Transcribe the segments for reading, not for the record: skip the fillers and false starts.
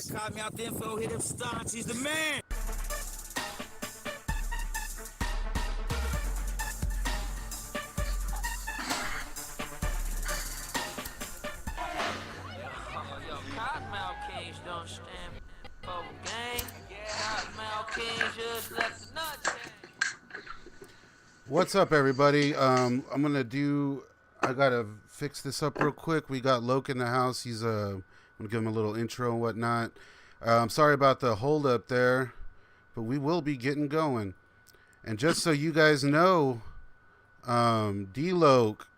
Kottonmouth info, hit him staunch, he's the man. Yo, Kottonmouth Kings don't stand for gang. Kottonmouth Kings just left the nuts. What's up, everybody? I gotta fix this up real quick. We got Loc in the house. I'm gonna give him a little intro and whatnot. I'm sorry about the hold up there, but we will be getting going. And just so you guys know, D-Loc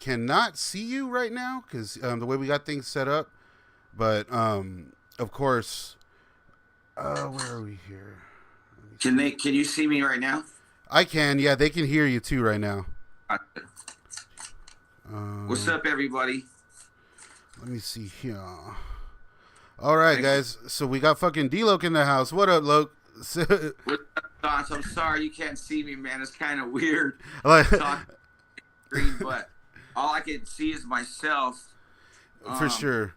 cannot see you right now because the way we got things set up. But of course, where are we here? Can you see me right now? I can. Yeah, they can hear you too right now. What's up, everybody? Let me see here. All right, guys. So we got fucking D-Loc in the house. What up, Loc? What's up, Dots? I'm sorry you can't see me, man. It's kind of weird. But all I can see is myself. For sure.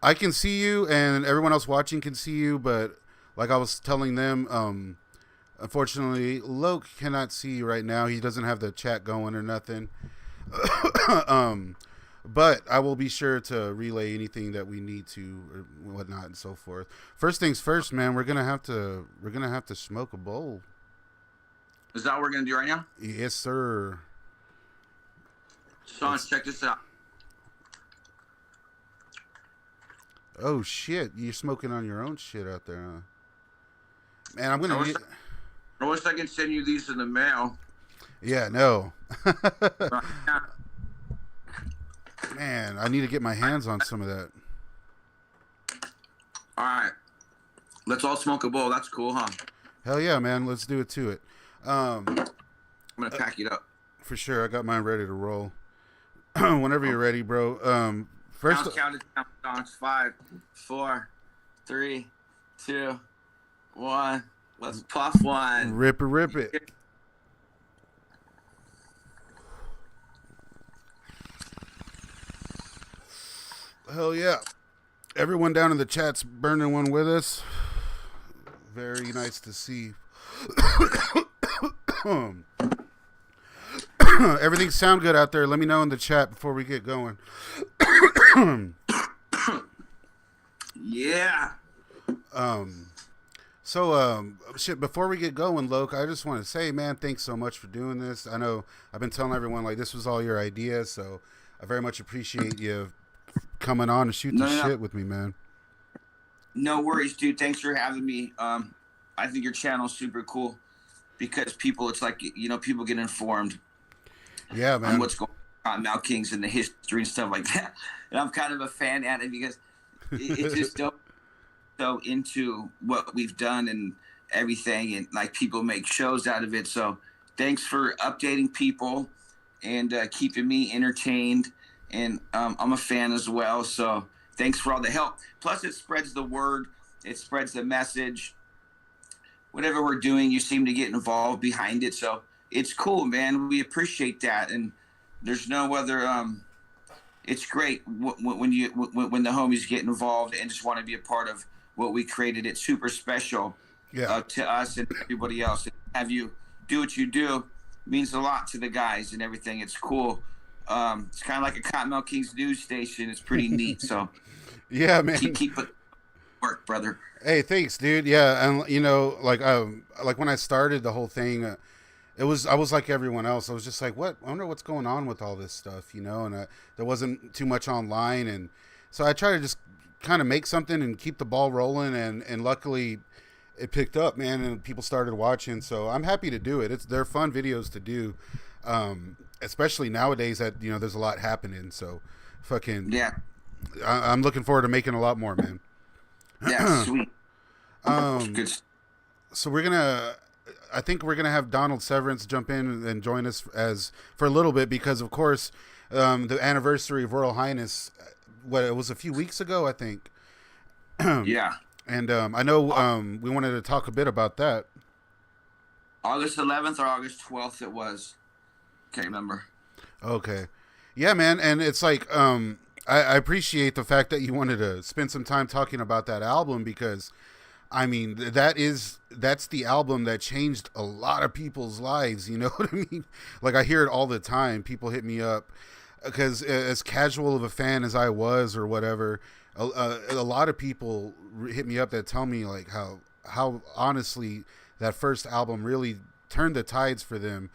I can see you, and everyone else watching can see you, but like I was telling them, unfortunately, Loc cannot see you right now. He doesn't have the chat going or nothing. But I will be sure to relay anything that we need to or whatnot and so forth. First things first, man. We're gonna have to smoke a bowl. Is that what we're gonna do right now? Yes, sir. Sean, check this out. Oh shit! You're smoking on your own shit out there, huh? Man, I'm gonna. I wish I could send you these in the mail. Yeah, no. Right now. Man, I need to get my hands on some of that. All right, let's all smoke a bowl. That's cool, huh? Hell yeah, man! Let's do it to it. I'm gonna pack it up. For sure, I got mine ready to roll. Whenever you're ready, bro. First, count it down. 5, 4, 3, 2, 1. Let's puff one. Rip it. Hell yeah. Everyone down in the chat's burning one with us. Very nice to see. Everything sound good out there? Let me know in the chat before we get going. Yeah. Shit, before we get going, Loc, I just want to say, man, thanks so much for doing this. I know I've been telling everyone, like, this was all your idea, so I very much appreciate you coming on and shoot the shit with me, man. No worries, dude. Thanks for having me. I think your channel's super cool because people, it's like, you know, people get informed. Yeah, man. On what's going on now, Kings and the history and stuff like that. And I'm kind of a fan at it because it's just dope. So into what we've done and everything, and like people make shows out of it. So thanks for updating people and keeping me entertained. And I'm a fan as well. So thanks for all the help. Plus, it spreads the word. It spreads the message. Whatever we're doing, you seem to get involved behind it. So it's cool, man. We appreciate that. And there's no other. It's great when the homies get involved and just want to be a part of what we created. It's super special to us and everybody else. Have you do what you do means a lot to the guys and everything. It's cool. It's kind of like a Kottonmouth Kings news station. It's pretty neat. So yeah, man. Keep it work, brother. Hey, thanks, dude. Yeah, and you know, like when I started the whole thing, I was like everyone else. I was just like, what? I wonder what's going on with all this stuff, you know. And there wasn't too much online, and so I tried to just kind of make something and keep the ball rolling, and luckily it picked up, man, and people started watching. So I'm happy to do it. They're fun videos to do, especially nowadays that, you know, there's a lot happening. So fucking yeah, I'm looking forward to making a lot more, man. Yeah, sweet. Good. So I think we're gonna have Donald Severance jump in and join us for a little bit because, of course, the anniversary of Royal Highness. It was a few weeks ago, I think. Yeah. And I know we wanted to talk a bit about that. August 11th or August 12th it was. Can't remember. Okay. Yeah, man. And it's like, I appreciate the fact that you wanted to spend some time talking about that album, because I mean, that's the album that changed a lot of people's lives. You know what I mean? Like, I hear it all the time. People hit me up because, as casual of a fan as I was, or whatever, a lot of people hit me up that tell me like how honestly that first album really turned the tides for them.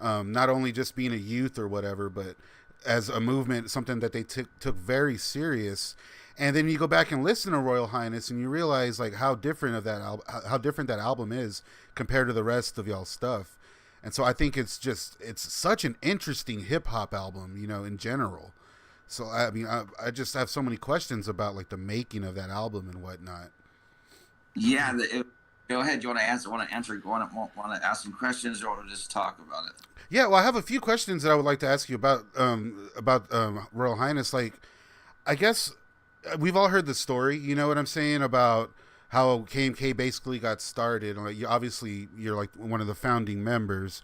Not only just being a youth or whatever, but as a movement, something that they took very serious. And then you go back and listen to Royal Highness, and you realize like how different that album is compared to the rest of y'all's stuff. And so I think it's such an interesting hip hop album, you know, in general. So I mean, I just have so many questions about like the making of that album and whatnot. Yeah, go ahead. Do you want to answer? Want to ask some questions, or want to just talk about it? Yeah, well, I have a few questions that I would like to ask you about Royal Highness. Like, I guess we've all heard the story, you know what I'm saying, about how KMK basically got started. Like, obviously, you're like one of the founding members,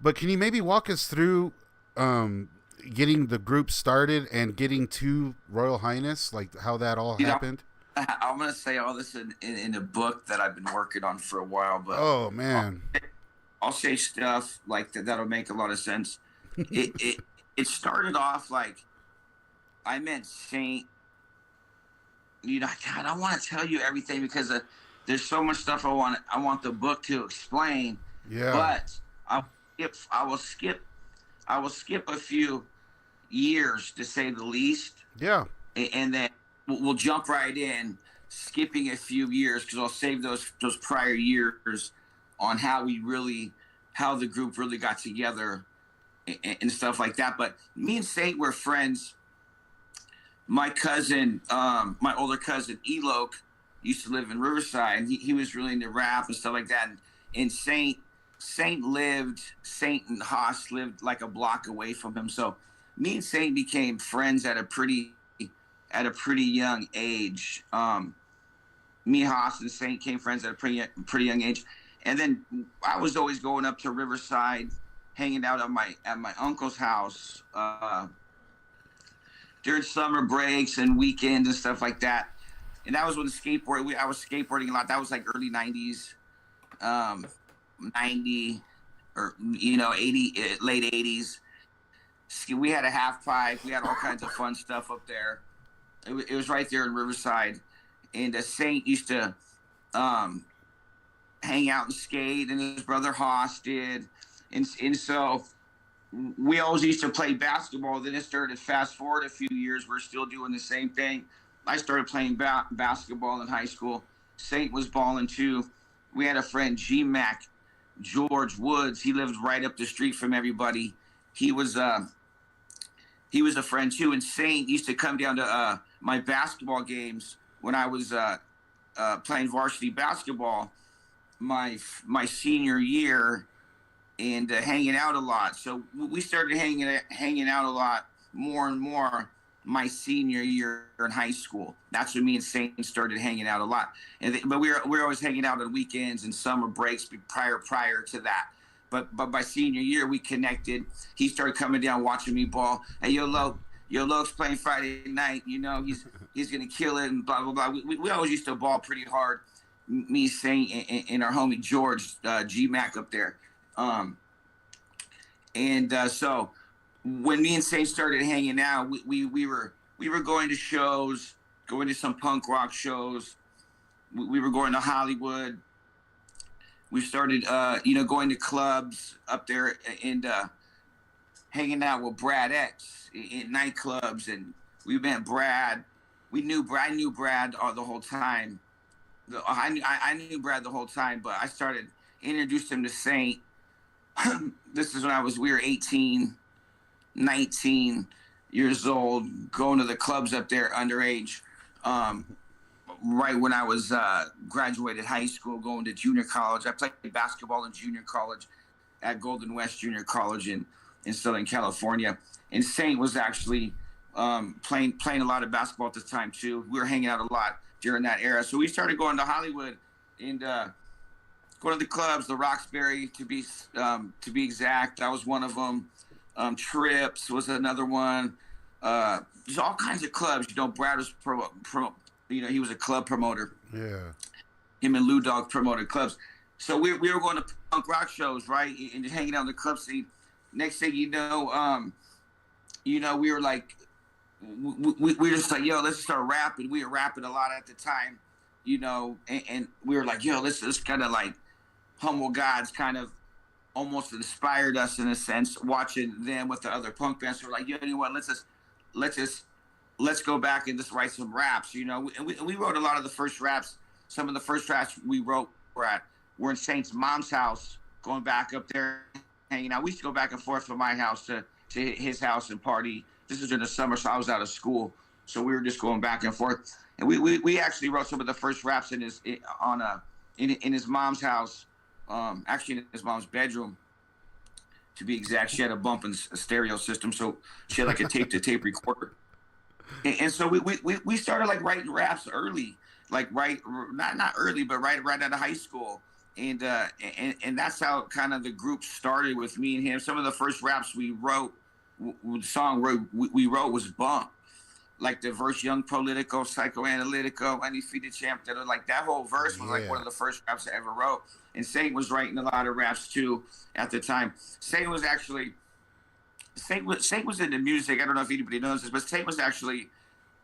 but can you maybe walk us through getting the group started and getting to Royal Highness, like how that all happened? I'm gonna say all this in a book that I've been working on for a while, but oh man, I'll say stuff like that'll make a lot of sense. It started off like I met Saint. You know, God, I want to tell you everything because there's so much stuff I want the book to explain. Yeah. But I will skip a few years, to say the least. Yeah. And then we'll jump right in, skipping a few years, because I'll save those prior years on how the group really got together and stuff like that. But me and Saint were friends. My cousin, my older cousin, D-Loc, used to live in Riverside. He was really into rap and stuff like that. And Saint and Haas lived like a block away from him. So me and Saint became friends at a pretty young age. Me, Haas, and Saint became friends at a pretty young age. And then I was always going up to Riverside, hanging out at my uncle's house during summer breaks and weekends and stuff like that. And that was when I was skateboarding a lot. That was like early 90s, 90 or, you know, 80, late 80s. We had a half pipe. We had all kinds of fun stuff up there. It was right there in Riverside. And Saint used to hang out and skate, and his brother Haas did. And so we always used to play basketball. Then it started, fast forward a few years, we're still doing the same thing. I started playing basketball in high school. Saint was balling too. We had a friend, G-Mac, George Woods. He lived right up the street from everybody. He was a friend too. And Saint used to come down to my basketball games when I was playing varsity basketball my senior year, and hanging out a lot. So we started hanging out a lot more and more my senior year in high school. That's when me and Saint started hanging out a lot. But we were always hanging out on weekends and summer breaks prior to that. But by senior year, we connected. He started coming down, watching me ball. Hey, Loc's playing Friday night. You know, he's gonna kill it, and blah blah blah. We always used to ball pretty hard. Me, Saint, and our homie George G-Mac up there. So when me and Saint started hanging out, we were going to shows, going to some punk rock shows. We were going to Hollywood. We started, going to clubs up there and hanging out with Brad X in nightclubs. And we met Brad. I knew Brad the whole time. I knew Brad the whole time, but I introduced him to Saint. This is when we were 18, 19 years old, going to the clubs up there underage. Right when I was graduated high school, going to junior college. I played basketball in junior college at Golden West Junior College in Southern California. And Saint was actually playing a lot of basketball at the time too. We were hanging out a lot during that era. So we started going to Hollywood and going to the clubs, the Roxbury to be exact. That was one of them. Trips was another one. There's all kinds of clubs. You know, Brad was he was a club promoter. Yeah. Him and Lou Dog promoted clubs. So we were going to punk rock shows, right, and just hanging out in the club scene. Next thing you know, we were like, we were just like, yo, let's start rapping. We were rapping a lot at the time, and we were like, yo, let's kind of like Humble Gods kind of almost inspired us in a sense, watching them with the other punk bands. So we're like, yo, you know what, let's go back and just write some raps, And we wrote a lot of the first raps. Some of the first raps we wrote were in Saint's mom's house, going back up there, hanging out. We used to go back and forth from my house to his house and party. This was in the summer, so I was out of school. So we were just going back and forth. And we actually wrote some of the first raps in his mom's house, actually in his mom's bedroom, to be exact. She had a bumping stereo system, so she had like a tape-to-tape recorder. And so we started like writing raps early, like not early, but right out of high school. And that's how kind of the group started with me and him. Some of the first raps we wrote, we wrote was Bump. Like the verse, Young Politico, Psychoanalytico, Undefeated Champ, like that whole verse was like one of the first raps I ever wrote. And Saint was writing a lot of raps too at the time. Saint was into music. I don't know if anybody knows this, but Saint was actually,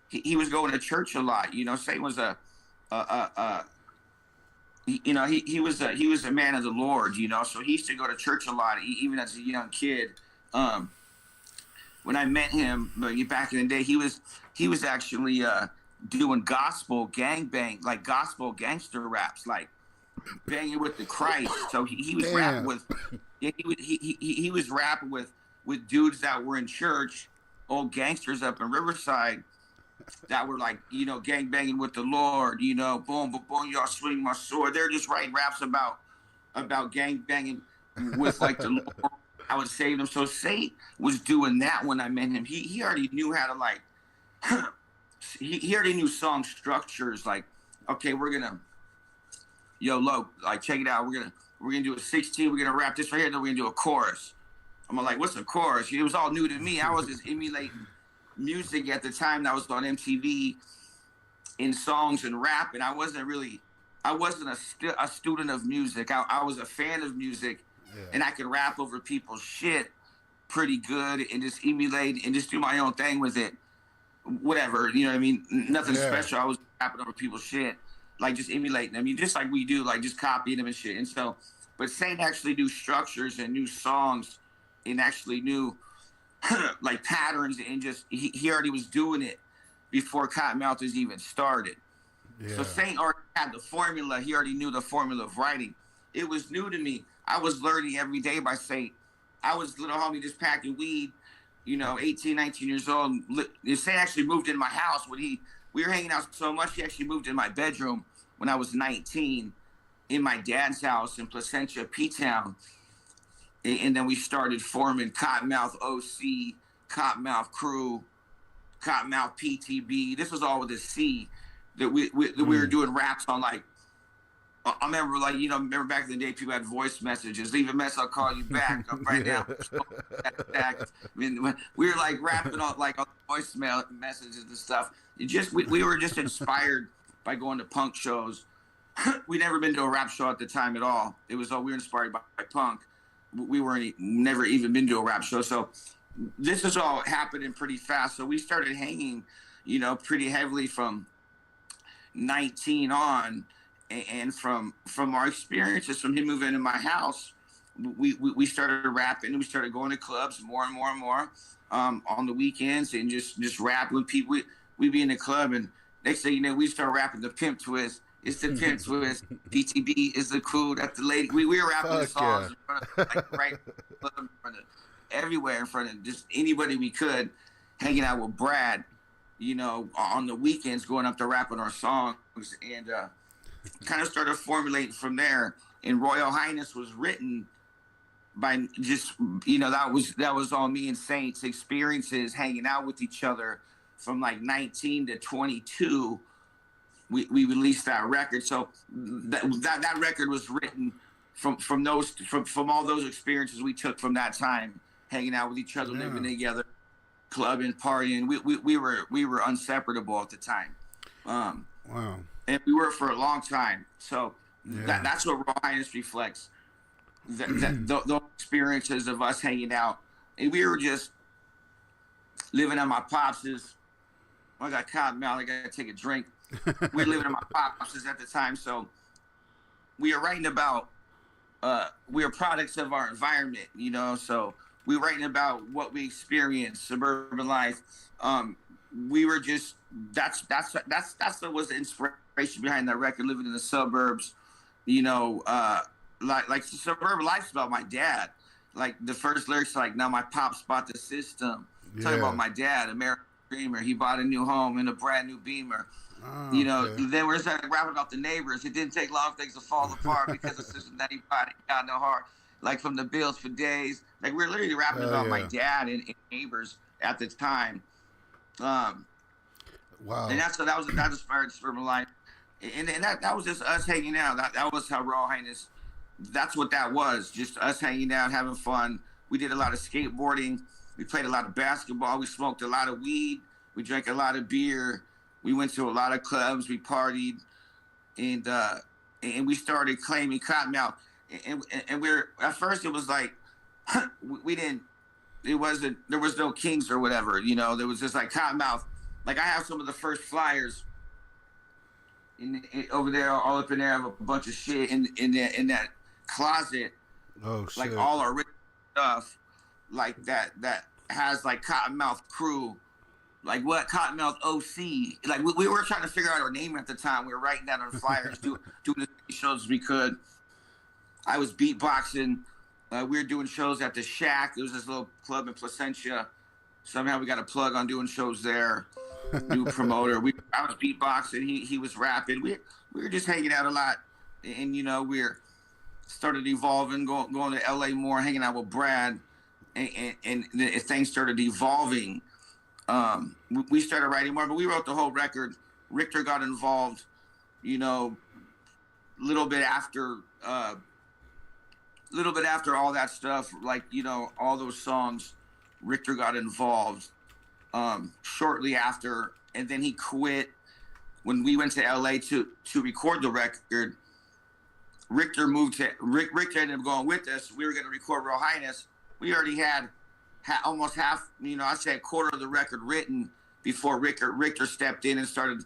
he was going to church a lot. Saint was he was a man of the Lord, so he used to go to church a lot, even as a young kid. When I met him back in the day, he was actually doing gospel gangbang, like gospel gangster raps, like banging with the Christ. So he was rapping with, he was rapping with dudes that were in church, old gangsters up in Riverside, that were like, gang banging with the Lord, boom, boom, boom, y'all swing my sword. They're just writing raps about gang banging with like the Lord. I would save them. So Saint was doing that when I met him. He already knew how to like, he already knew song structures. Like, okay, we're gonna, Lo, like check it out. We're gonna do a 16. We're gonna rap this right here. Then we're gonna do a chorus. I'm like, what's a chorus? It was all new to me. I was just emulating music at the time that was on MTV in songs and rap, and I wasn't a student of music. I was a fan of music. Yeah. And I could rap over people's shit pretty good and just emulate and just do my own thing with it. Whatever, you know what I mean? Nothing special. I was rapping over people's shit, like just emulating them. Just like we do, like just copying them and shit. And so, but Saint actually knew structures and knew songs and actually knew like patterns, and just he already was doing it before Kottonmouth was even started. Yeah. So Saint already had the formula. He already knew the formula of writing. It was new to me. I was learning every day by Saint. I was little homie just packing weed, 18, 19 years old. Saint actually moved in my house when we were hanging out so much. He actually moved in my bedroom when I was 19 in my dad's house in Placentia, P-Town. And then we started forming Kottonmouth OC, Kottonmouth Crew, Kottonmouth PTB. This was all with a C that we were doing raps on, like, I remember, like, remember back in the day, people had voice messages. Leave a message, I'll call you back. I'm right now. I mean, we were like rapping on like all the voicemail messages and stuff. We were just inspired by going to punk shows. We never been to a rap show at the time at all. It was all we were inspired by punk. We weren't never even been to a rap show. So this is all happening pretty fast. So we started hanging, pretty heavily from 19 on. And from our experiences, from him moving into my house, we started rapping. We started going to clubs more and more and more on the weekends, and just rapping with people. We'd be in the club, and next thing you know, we start rapping the Pimp Twist. It's the Pimp Twist. DTB is the cool. That's the lady. We were rapping the songs in front of, like, right in front of everywhere, in front of just anybody we could, hanging out with Brad, on the weekends, going up to rapping our songs, and kind of started formulating from there. And Royal Highness was written by just, that was all me and Saint's experiences hanging out with each other from like 19 to 22. We released that record. So that record was written from all those experiences we took from that time, hanging out with each other, living together, clubbing, partying. We were inseparable at the time. Wow. And we were for a long time. So Yeah. that's what Royal Highness reflects. Those experiences of us hanging out. And we were just living at my pops's. I got Kottonmouth, I got to take a drink. We were living at my pops's at the time. So we are writing about, we are products of our environment, you know. So we were writing about what we experienced, suburban life. We were just, that's what was the inspiration behind that record, living in the suburbs, you know, like suburban lifestyle. My dad, like the first lyrics, like, now my pops bought the system. Talking about my dad, American Dreamer. He bought a new home and a brand new Beamer. Oh, you know, okay. then we're starting rapping about the neighbors. It didn't take long for things to fall apart because the system that he bought got no heart. Like from the bills for days. Like we're literally rapping about my dad and neighbors at the time. Wow. And that inspired Suburban Life. And that was just us hanging out. That was how Royal Highness, that's what that was. Just us hanging out, having fun. We did a lot of skateboarding. We played a lot of basketball. We smoked a lot of weed. We drank a lot of beer. We went to a lot of clubs. We partied. And we started claiming Kottonmouth. And we're, at first it was like, we didn't, there was no Kings or whatever, you know. There was just like Kottonmouth. Like I have some of the first flyers over there, all up in there. I have a bunch of shit in that closet. Oh shit! Like all our original stuff, like that has like Kottonmouth Crew, like what Kottonmouth OC. Like we were trying to figure out our name at the time. We were writing that on flyers, doing as many shows as we could. I was beatboxing. We were doing shows at the Shack. It was this little club in Placentia. Somehow we got a plug on doing shows there. New promoter. I was beatboxing. He was rapping. We were just hanging out a lot, and you know we're started evolving, going to LA more, hanging out with Brad, and things started evolving. We started writing more, but we wrote the whole record. Richter got involved, you know, a little bit after all that stuff, like, you know, all those songs. Richter got involved shortly after, and then he quit when we went to LA to record the record. Richter ended up going with us. We were going to record Royal Highness. We already had almost half, you know, I'd say a quarter of the record written before Richter stepped in and started.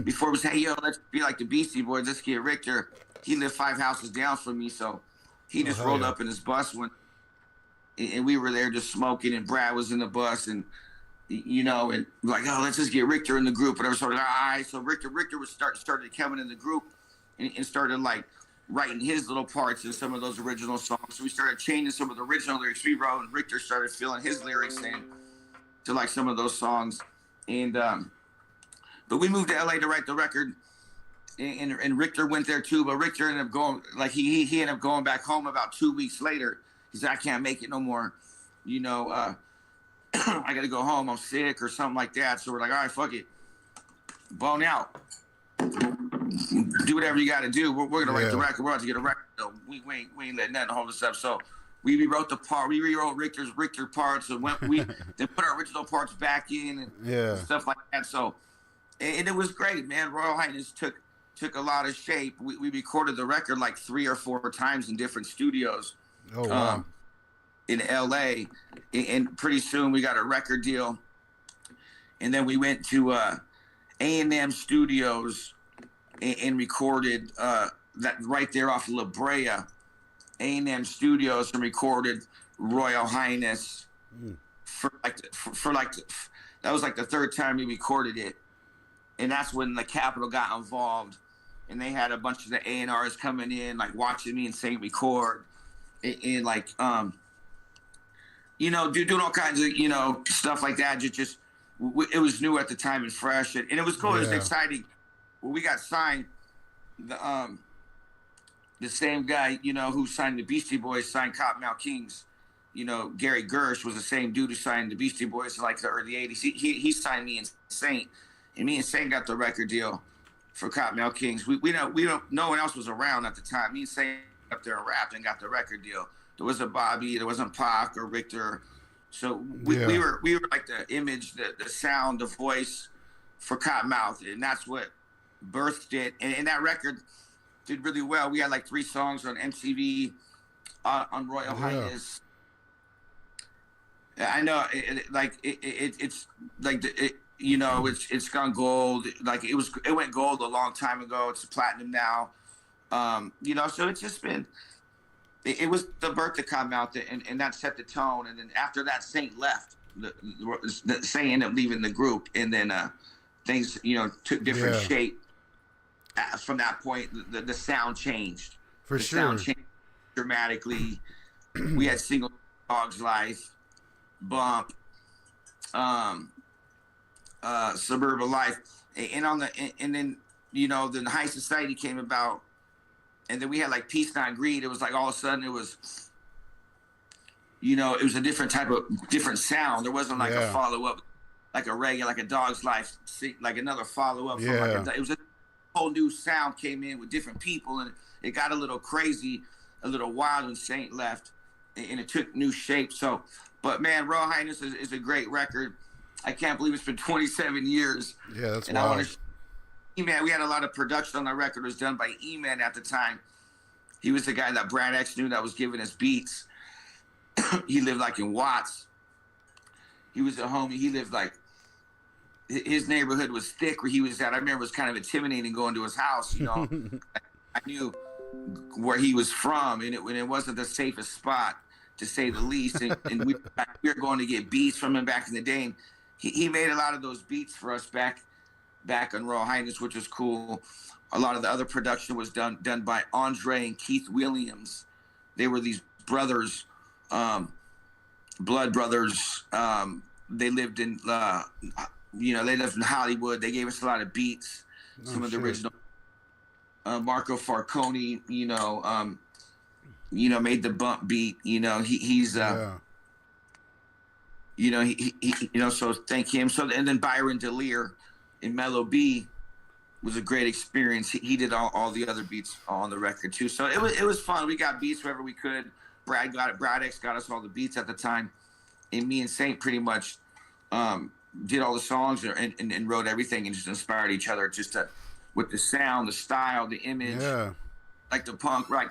Before we said, hey, yo, let's be like the Beastie Boys. Let's get Richter. He lived 5 houses down from me, so he just rolled up in his bus and we were there just smoking, and Brad was in the bus, and you know, and like, oh, let's just get Richter in the group, and I was sort of, all right. So Richter was started coming in the group and started like writing his little parts in some of those original songs. So we started changing some of the original lyrics we wrote, and Richter started filling his lyrics in to like some of those songs. And but we moved to LA to write the record, and Richter went there too. But Richter ended up going, like he ended up going back home about 2 weeks later. He said, I can't make it no more. You know, I got to go home. I'm sick or something like that. So we're like, all right, fuck it. Bone out. Do whatever you got to do. We're going to write the record. We're about to get a record. So we ain't letting nothing hold us up. So we rewrote the part. We rewrote Richter parts, and we then put our original parts back in and stuff like that. So, and it was great, man. Royal Highness took a lot of shape. We recorded the record like 3 or 4 times in different studios. Oh, wow. In LA, and pretty soon we got a record deal, and then we went to A&M Studios and recorded that right there off of La Brea, A&M Studios, and recorded Royal Highness for that was like the 3rd time we recorded it, and that's when the Capitol got involved, and they had a bunch of the A&Rs coming in, like watching me and saying record. And like, you know, doing all kinds of, you know, stuff like that. Just it was new at the time and fresh, and it was cool. It was exciting. When we got signed, the same guy, you know, who signed the Beastie Boys signed Kottonmouth Kings. You know, Gary Gersh was the same dude who signed the Beastie Boys in like the early '80s. He signed me and Saint, and me and Saint got the record deal for Kottonmouth Kings. We don't. No one else was around at the time. Me and Saint up there and rapped and got the record deal. There wasn't Bobby, there wasn't Pac or Richter So we were like the image, the sound, the voice for Kottonmouth, and that's what birthed it. And that record did really well. We had like 3 songs on MTV, on Royal Highness. I know, it's like it's gone gold. Like it went gold a long time ago. It's platinum now. So it's just been. It was the birth of Kottonmouth, and that set the tone. And then after that, Saint left. The Saint ended up leaving the group, and then things took different shape. From that point, the sound changed. The sound changed dramatically. We had single Dog's Life, Bump, Suburban Life, and then the High Society came about, and then we had like Peace Not Greed. It was like all of a sudden it was a different sound. There wasn't like a follow up, like a reggae, like a Dog's Life, like another follow up. It was a whole new sound came in with different people, and it got a little crazy, a little wild when Saint left, and it took new shape. So, but man, Royal Highness is a great record. I can't believe it's been 27 years. Yeah, that's and wild. I want to. E-Man, we had a lot of production on that record. It was done by E-Man at the time. He was the guy that Brad X knew that was giving us beats. He lived like in Watts. He was a homie. He lived like, his neighborhood was thick where he was at. I remember it was kind of intimidating going to his house. I knew where he was from, and it wasn't the safest spot, to say the least. And we were going to get beats from him back in the day. And he made a lot of those beats for us back on Royal Highness, which was cool. A lot of the other production was done by Andre and Keith Williams. They were these brothers, blood brothers. They lived in, they lived in Hollywood. They gave us a lot of beats. Some of the original. Marco Farconi, made the bump beat. So thank him. So, and then Byron Delir in Mellow B was a great experience. He did all the other beats on the record too. So it was fun. We got beats wherever we could. Brad got it. Brad X got us all the beats at the time, and me and Saint pretty much did all the songs and wrote everything and just inspired each other with the sound, the style, the image, like the punk. Right?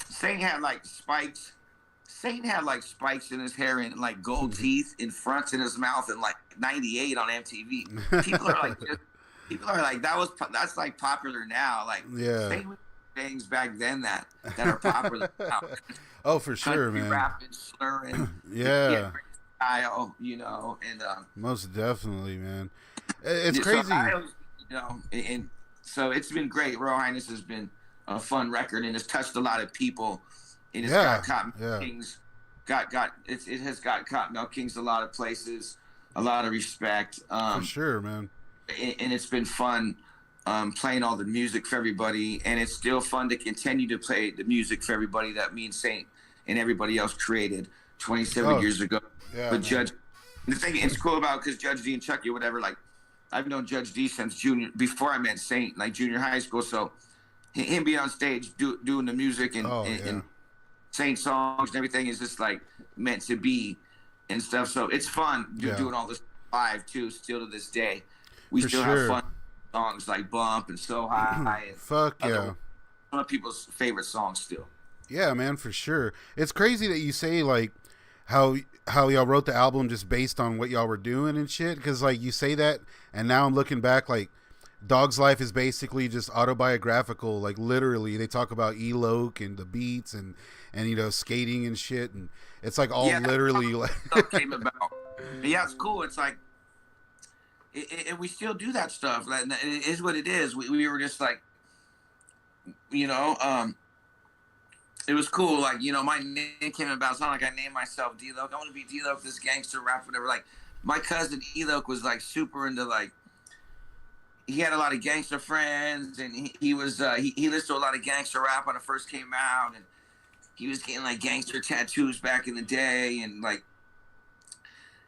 Saint had like spikes. Saint had like spikes in his hair and like gold teeth in fronts in his mouth in like '98 on MTV. People are like, that's like popular now. Like, Saint was things back then that are popular now. Oh, for sure, man. Rapping, slurring, style, and most definitely, man. It's crazy, and so it's been great. Royal Highness has been a fun record and has touched a lot of people. And it's got Kottonmouth Kings. It has got Kottonmouth Kings a lot of places, a lot of respect. For sure, man. And it's been fun playing all the music for everybody, and it's still fun to continue to play the music for everybody that me and Saint and everybody else created 27 years ago. Yeah, but Judge, the thing it's cool about, because Judge D and Chucky or whatever, like I've known Judge D since before I met Saint, like junior high school. So him being on stage doing the music and Saint songs and everything is just like meant to be and stuff. So it's fun doing all this live too. Still to this day, we still have fun songs like Bump and So High. And Fuck yeah, some of people's favorite songs still. Yeah, man, for sure. It's crazy that you say like how y'all wrote the album just based on what y'all were doing and shit. Because like you say that, and now I'm looking back, like Dog's Life is basically just autobiographical. Like literally, they talk about D-Loc and the beats and skating and shit, and it's like all literally like stuff came about. Yeah, it's cool. It's like, and we still do that stuff. It is what it is. We were just like, it was cool. Like, my name came about. It's not like I named myself D-Loc. I want to be D-Loc, this gangster rap, whatever. Like, my cousin D-Loc was like super into like, he had a lot of gangster friends, and he was he listened to a lot of gangster rap when it first came out, and he was getting like gangster tattoos back in the day, and like,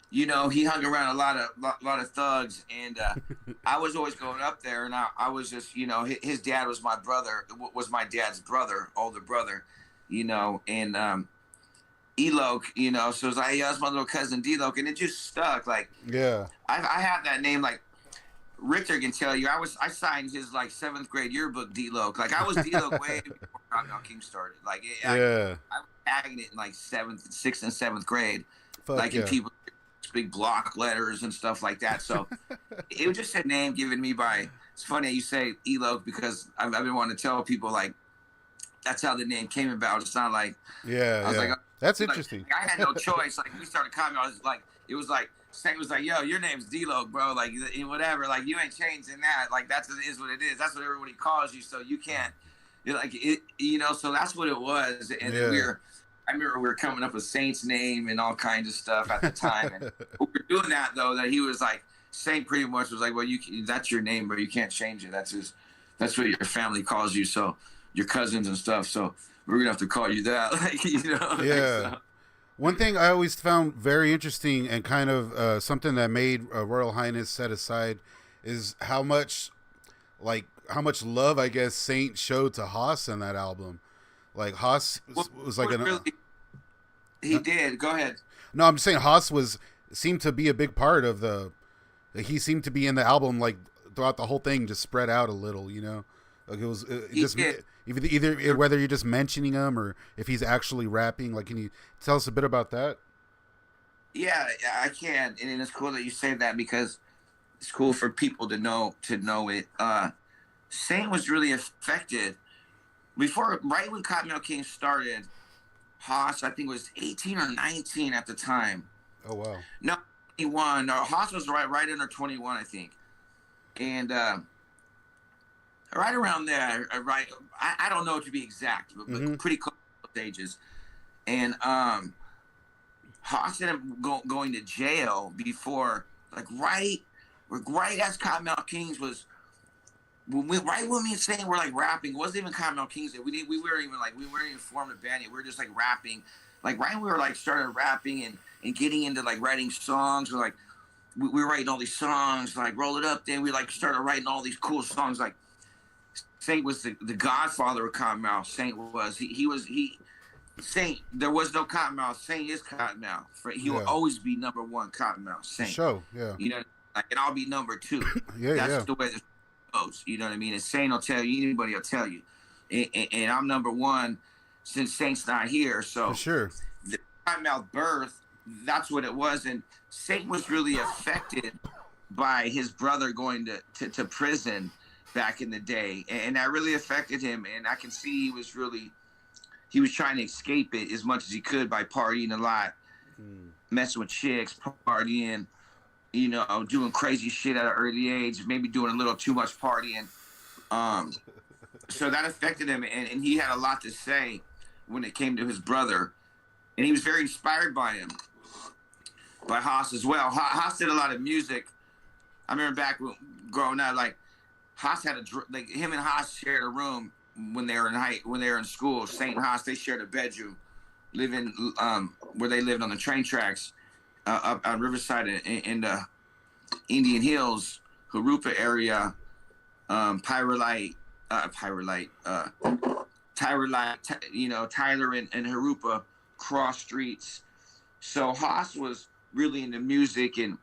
he hung around a lot of thugs, and I was always going up there, and I was just, his dad was my dad's brother, older brother, and D-Loc, you know, so it's like, yeah, that's my little cousin D-Loc, and it just stuck. Like, Yeah. I have that name. Like, Richter can tell you, I signed his like 7th grade yearbook D-Loc. Like, I was D-Loc way before Cottonmouth King started. Like, Yeah. I was tagging it in like 6th and 7th grade, Fuck like yeah. in people big block letters and stuff like that. So it was just a name given me by. It's funny you say D-Loc because I've been wanting to tell people like that's how the name came about. It's not like Yeah. I was Yeah. like, That's like, interesting. I had no choice. Like we started comedy, I was like, it was like Saint was like, yo, your name's D-Loc, bro. Like whatever. Like you ain't changing that. Like that's is what it is. That's what everybody calls you. So you can't. You're like it. You know. So that's what it was. And Yeah. then I remember we were coming up with Saint's name and all kinds of stuff at the time. And we were doing that though. That he was like Saint pretty much was like, well, that's your name, but you can't change it. That's what your family calls you. So your cousins and stuff. So we're gonna have to call you that. Like you know. Yeah. Like, so. One thing I always found very interesting and kind of something that made Royal Highness set aside is how much love I guess Saint showed to Haas in that album. Like Haas was like he did. Go ahead. No, I'm just saying Haas seemed to be a big part of he seemed to be in the album like throughout the whole thing, just spread out a little, you know. Like it was just did. either whether you're just mentioning him or if he's actually rapping. Like, can you tell us a bit about that? Yeah, I can, and it's cool that you say that because it's cool for people to know it. Saint was really affected right when Cottonmouth King started. Haas, I think, was 18 or 19 at the time. Oh wow. No, 21. No, Haas was right under 21, I think, and right around there. Right, I don't know to be exact, but pretty close to those ages. And Haas ended up going to jail before, like right as Cottonmouth Kings was. Right when me and Saint were like rapping, it wasn't even Cottonmouth Kings yet. We weren't even formed a band yet. We were just like rapping. Like right when we were like started rapping and getting into like writing songs, or like we were writing all these songs, like Roll It Up. Then we like started writing all these cool songs. Like Saint was the godfather of Cottonmouth. Saint was Saint. There was no Cottonmouth. Saint is Cottonmouth. He will always be number one. Cottonmouth. Saint. Show, yeah. You know, like, and I'll be number 2. That's the way the goes. You know what I mean? And Saint will tell you. Anybody will tell you. And I'm number 1 since Saint's not here. So for sure. The Cottonmouth birth. That's what it was. And Saint was really affected by his brother going to prison back in the day, and that really affected him. And I can see he was trying to escape it as much as he could by partying a lot, messing with chicks, partying, you know, doing crazy shit at an early age, maybe doing a little too much partying. So that affected him, and he had a lot to say when it came to his brother, and he was very inspired by him, by Haas as well. Haas did a lot of music. I remember back growing up, like Haas had him and Haas shared a room when they were in school. Saint and Haas, they shared a bedroom, living where they lived on the train tracks up on Riverside in the Indian Hills, Harupa area, Tyrolite, you know, Tyler and Harupa cross streets. So Haas was really into music and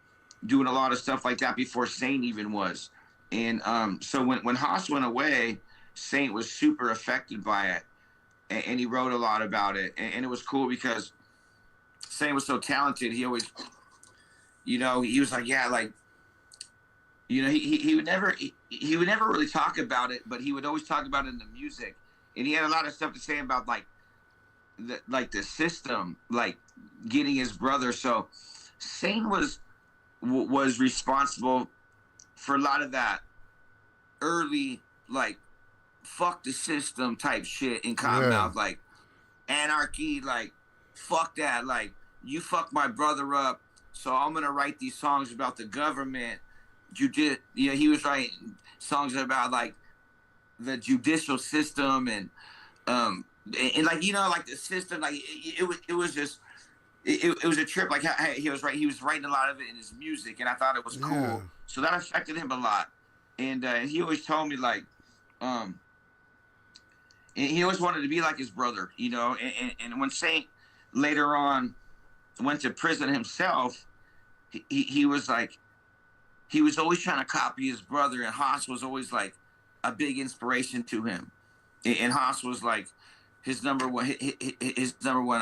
doing a lot of stuff like that before Saint even was. And so when Haas went away, Saint was super affected by it, and he wrote a lot about it. And it was cool because Saint was so talented. He always, you know, he was like, yeah, like, you know, he would never really talk about it, but he would always talk about it in the music. And he had a lot of stuff to say about like the system, like getting his brother. So Saint was responsible for a lot of that early, like, fuck the system type shit in Cottonmouth, like anarchy, like fuck that, like you fuck my brother up, so I'm gonna write these songs about the government. You know, he was writing songs about like the judicial system and like, you know, like the system, like it was just it was a trip. Like he was writing a lot of it in his music, and I thought it was cool. Yeah. So that affected him a lot, and he always told me like, and he always wanted to be like his brother, you know. And when Saint later on went to prison himself, he was like, he was always trying to copy his brother, and Haas was always like a big inspiration to him. And Haas was like his number one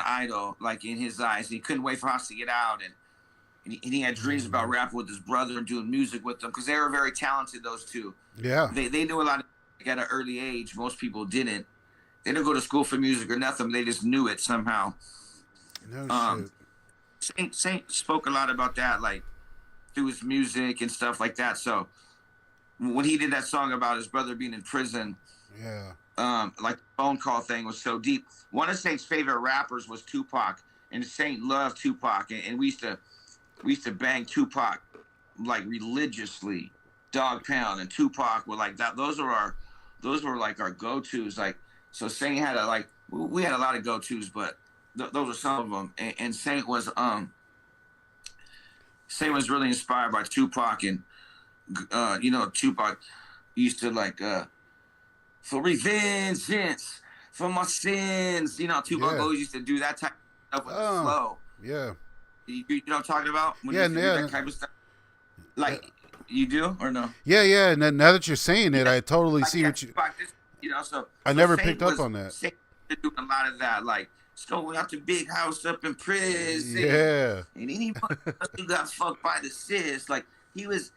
idol, like in his eyes. And he couldn't wait for Haas to get out, and he had dreams about rapping with his brother and doing music with them because they were very talented. Those two, they knew a lot of music at an early age. Most people didn't. They didn't go to school for music or nothing. They just knew it somehow. No shit. Saint spoke a lot about that, like through his music and stuff like that. So when he did that song about his brother being in prison, like the phone call thing was so deep. One of Saint's favorite rappers was Tupac, and Saint loved Tupac, and we used to bang Tupac like religiously. Dog Pound and Tupac were like that. Those were like our go-tos. Like, so Saint had we had a lot of go-tos, but those are some of them. And Saint was really inspired by Tupac, and Tupac used to like for revengeance for my sins. Tupac always used to do that type of stuff with the flow. Yeah. You know what I'm talking about? When you do that type of stuff. Like, you do or no? Yeah. And then now that you're saying it, I totally see what you. So I never picked up on that. Saint doing a lot of that, like going out to big house up in prison. Yeah. And anybody who got fucked by the sis, like he was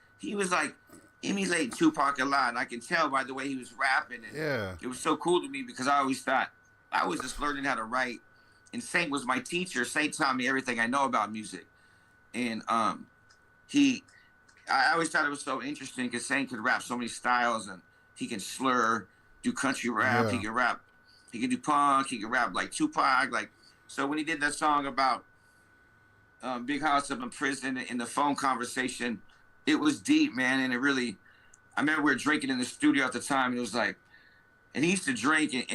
like emulating Tupac a lot, and I can tell by the way he was rapping. And it was so cool to me because I always thought I was just learning how to write, and Saint was my teacher. Saint taught me everything I know about music, and I always thought it was so interesting because Saint could rap so many styles, and he can slur, do country rap, he can rap, he can do punk, he can rap like Tupac, like. So when he did that song about Big House up in prison, in the phone conversation, it was deep, man, and it really. I remember we were drinking in the studio at the time, and it was like, and he used to drink and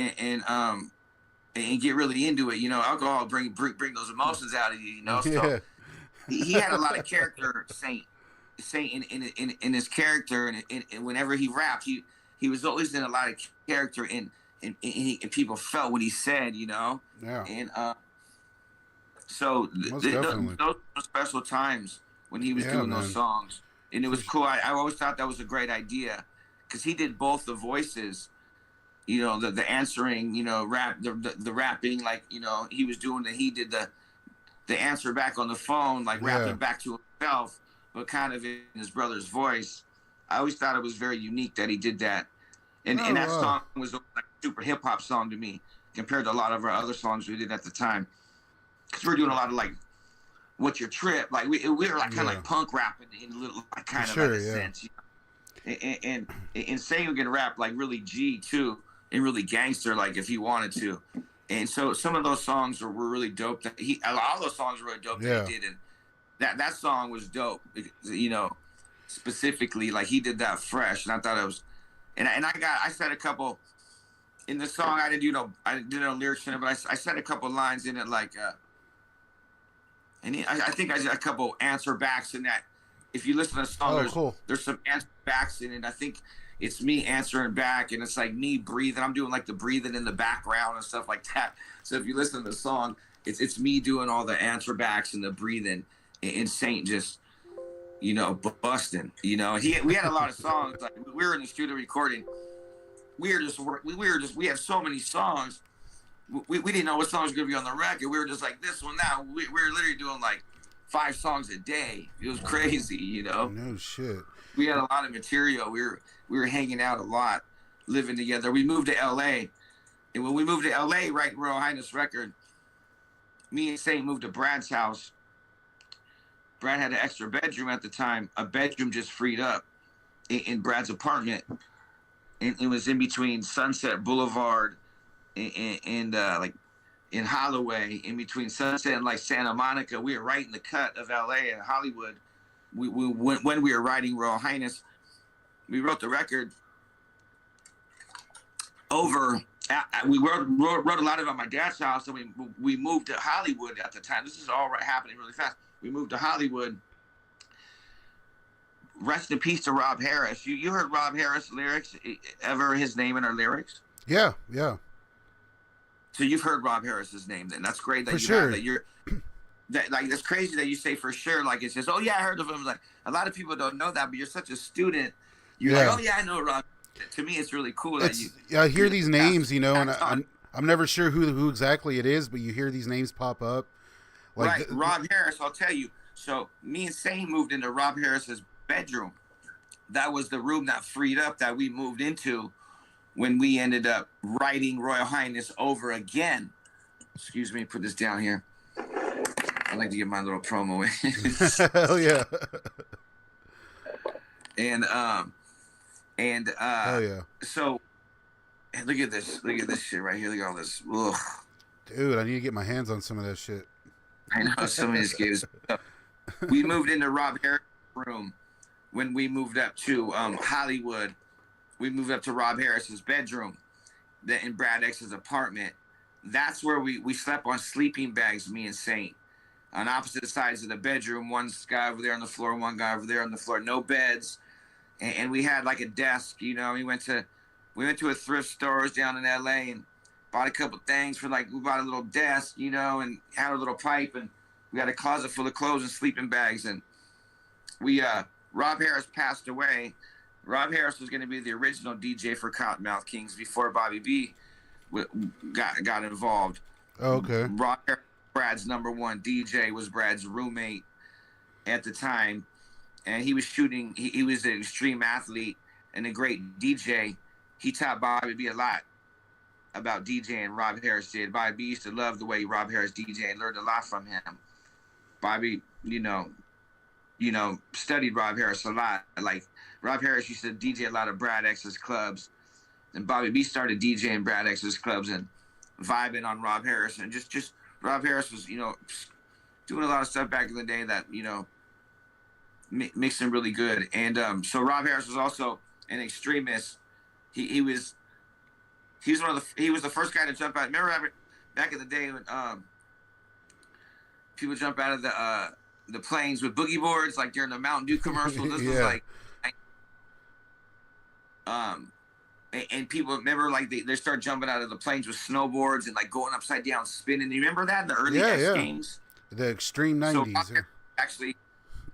get really into it. Alcohol bring those emotions out of you. So he had a lot of character, Saint in his character, and whenever he rapped, he was always in a lot of character, and people felt what he said, and so those were special times when he was doing those songs, and it was cool. I always thought that was a great idea because he did both the voices, the answering, rap, the rapping, like, he was doing he did the answer back on the phone, like rapping back to himself, but kind of in his brother's voice. I always thought it was very unique that he did that. And that song was like a super hip hop song to me compared to a lot of our other songs we did at the time. Because we were doing a lot of like, what's your trip? Like we were like kind of like punk rapping in a little like kind of like a sense. And Saint can rap like really G too, and really gangster, like if he wanted to. And so some of those songs were really dope. A lot of those songs were really dope that he did, and that song was dope. Specifically, like he did that fresh, and I thought it was. And I said a couple in the song. I didn't know lyrics in it, but I said a couple lines in it, like, I think I did a couple answer backs in that. If you listen to the song, there's some answer backs in it. I think it's me answering back, and it's like me breathing. I'm doing like the breathing in the background and stuff like that. So if you listen to the song, it's me doing all the answer backs and the breathing, and Saint just. Busting. We had a lot of songs. Like we were in the studio recording. We have so many songs. We didn't know what songs were gonna be on the record. We were just like this one now. We were literally doing like 5 songs a day. It was crazy, No shit. We had a lot of material. We were hanging out a lot, living together. We moved to LA, and when we moved to LA, right, Royal Highness record, me and Saint moved to Brad's house. Brad had an extra bedroom at the time. A bedroom just freed up in Brad's apartment. And it was in between Sunset Boulevard and like in Holloway, in between Sunset and like Santa Monica. We were right in the cut of LA and Hollywood. When we were writing Royal Highness, we wrote the record over. We wrote a lot of it at my dad's house, and we moved to Hollywood at the time. This is all happening really fast. We moved to Hollywood. Rest in peace to Rob Harris. You heard Rob Harris lyrics? Ever his name in our lyrics? Yeah. So you've heard Rob Harris's name, then. That's great that For you sure. have that. You're that like that's crazy that you say for sure. Like it's just, oh yeah, I heard of him. Like a lot of people don't know that, but you're such a student. You're like, oh yeah, I know Rob. To me, it's really cool that you. I hear these names, you know, and on. I'm never sure who exactly it is, but you hear these names pop up. Like Right, Rob Harris. I'll tell you. So me and Sane moved into Rob Harris's bedroom. That was the room that freed up that we moved into when we ended up writing Royal Highness over again. Excuse me, put this down here. I like to get my little promo in. Hell yeah. Hell yeah. So and look at this shit right here. Look at all this. Ugh. Dude, I need to get my hands on some of that shit. I know some of these games. We moved into Rob Harris' room when we moved up to Hollywood. We moved up to Rob Harris's bedroom in Brad X's apartment. That's where we slept on sleeping bags, me and Saint, on opposite sides of the bedroom. One guy over there on the floor, one guy over there on the floor. No beds, and we had like a desk. You know, we went to a thrift stores down in L.A. and bought a couple things we bought a little desk, you know, and had a little pipe, and we had a closet full of clothes and sleeping bags. And Rob Harris passed away. Rob Harris was going to be the original DJ for Kottonmouth Kings before Bobby B got involved. Oh, okay. Rob Harris, Brad's number one DJ, was Brad's roommate at the time, and he was shooting. He was an extreme athlete and a great DJ. He taught Bobby B a lot about DJing. Rob Harris did. Bobby B used to love the way Rob Harris DJ and learned a lot from him. Bobby, you know, studied Rob Harris a lot. Like Rob Harris used to DJ a lot of Brad X's clubs, and Bobby B started DJing Brad X's clubs and vibing on Rob Harris. And just Rob Harris was, you know, doing a lot of stuff back in the day that, you know, makes him really good. And so Rob Harris was also an extremist. He was the first guy to jump out. Remember back in the day when people jump out of the planes with boogie boards, like during the Mountain Dew commercial. This was like, and people remember like they start jumping out of the planes with snowboards and like going upside down, spinning. You remember that in the early X Games? The extreme 90s. So actually,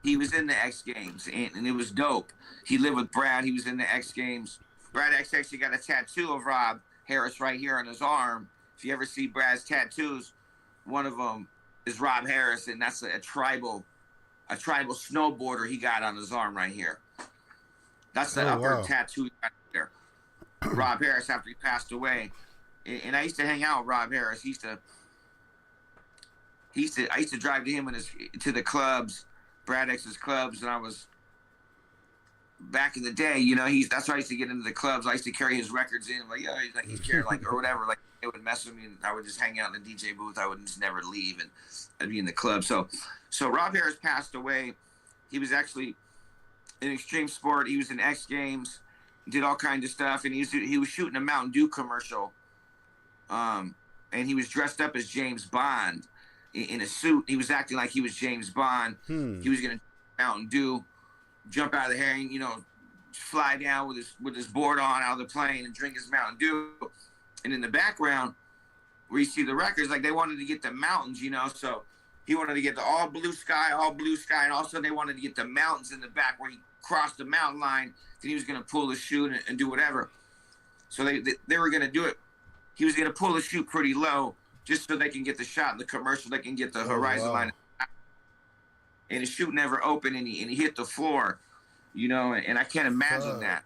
he was in the X Games, and it was dope. He lived with Brad. He was in the X Games. Brad X actually got a tattoo of Rob Harris right here on his arm. If you ever see Brad's tattoos, one of them is Rob Harris, and that's a tribal snowboarder he got on his arm right here. That's the upper tattoo he got there. Rob Harris, after he passed away, and I used to hang out with Rob Harris. I used to drive to him to the clubs, Brad X's clubs, and I was back in the day, you know, that's why I used to get into the clubs. I used to carry his records in, like, yeah, he's carrying like or whatever. Like they would mess with me, and I would just hang out in the DJ booth. I would just never leave, and I'd be in the club. So Rob Harris passed away. He was actually in extreme sport. He was in X Games, did all kinds of stuff, and he was shooting a Mountain Dew commercial. And he was dressed up as James Bond in a suit. He was acting like he was James Bond. He was gonna Mountain Dew, jump out of the herring, you know, fly down with his board on out of the plane and drink his Mountain Dew. And in the background, where you see the records, like they wanted to get the mountains, you know, so he wanted to get the all blue sky, and also they wanted to get the mountains in the back where he crossed the mountain line. Then he was going to pull his chute and do whatever. So they were going to do it. He was going to pull his chute pretty low just so they can get the shot in the commercial. They can get the horizon line. And his chute never opened, and he hit the floor, you know, and I can't imagine that.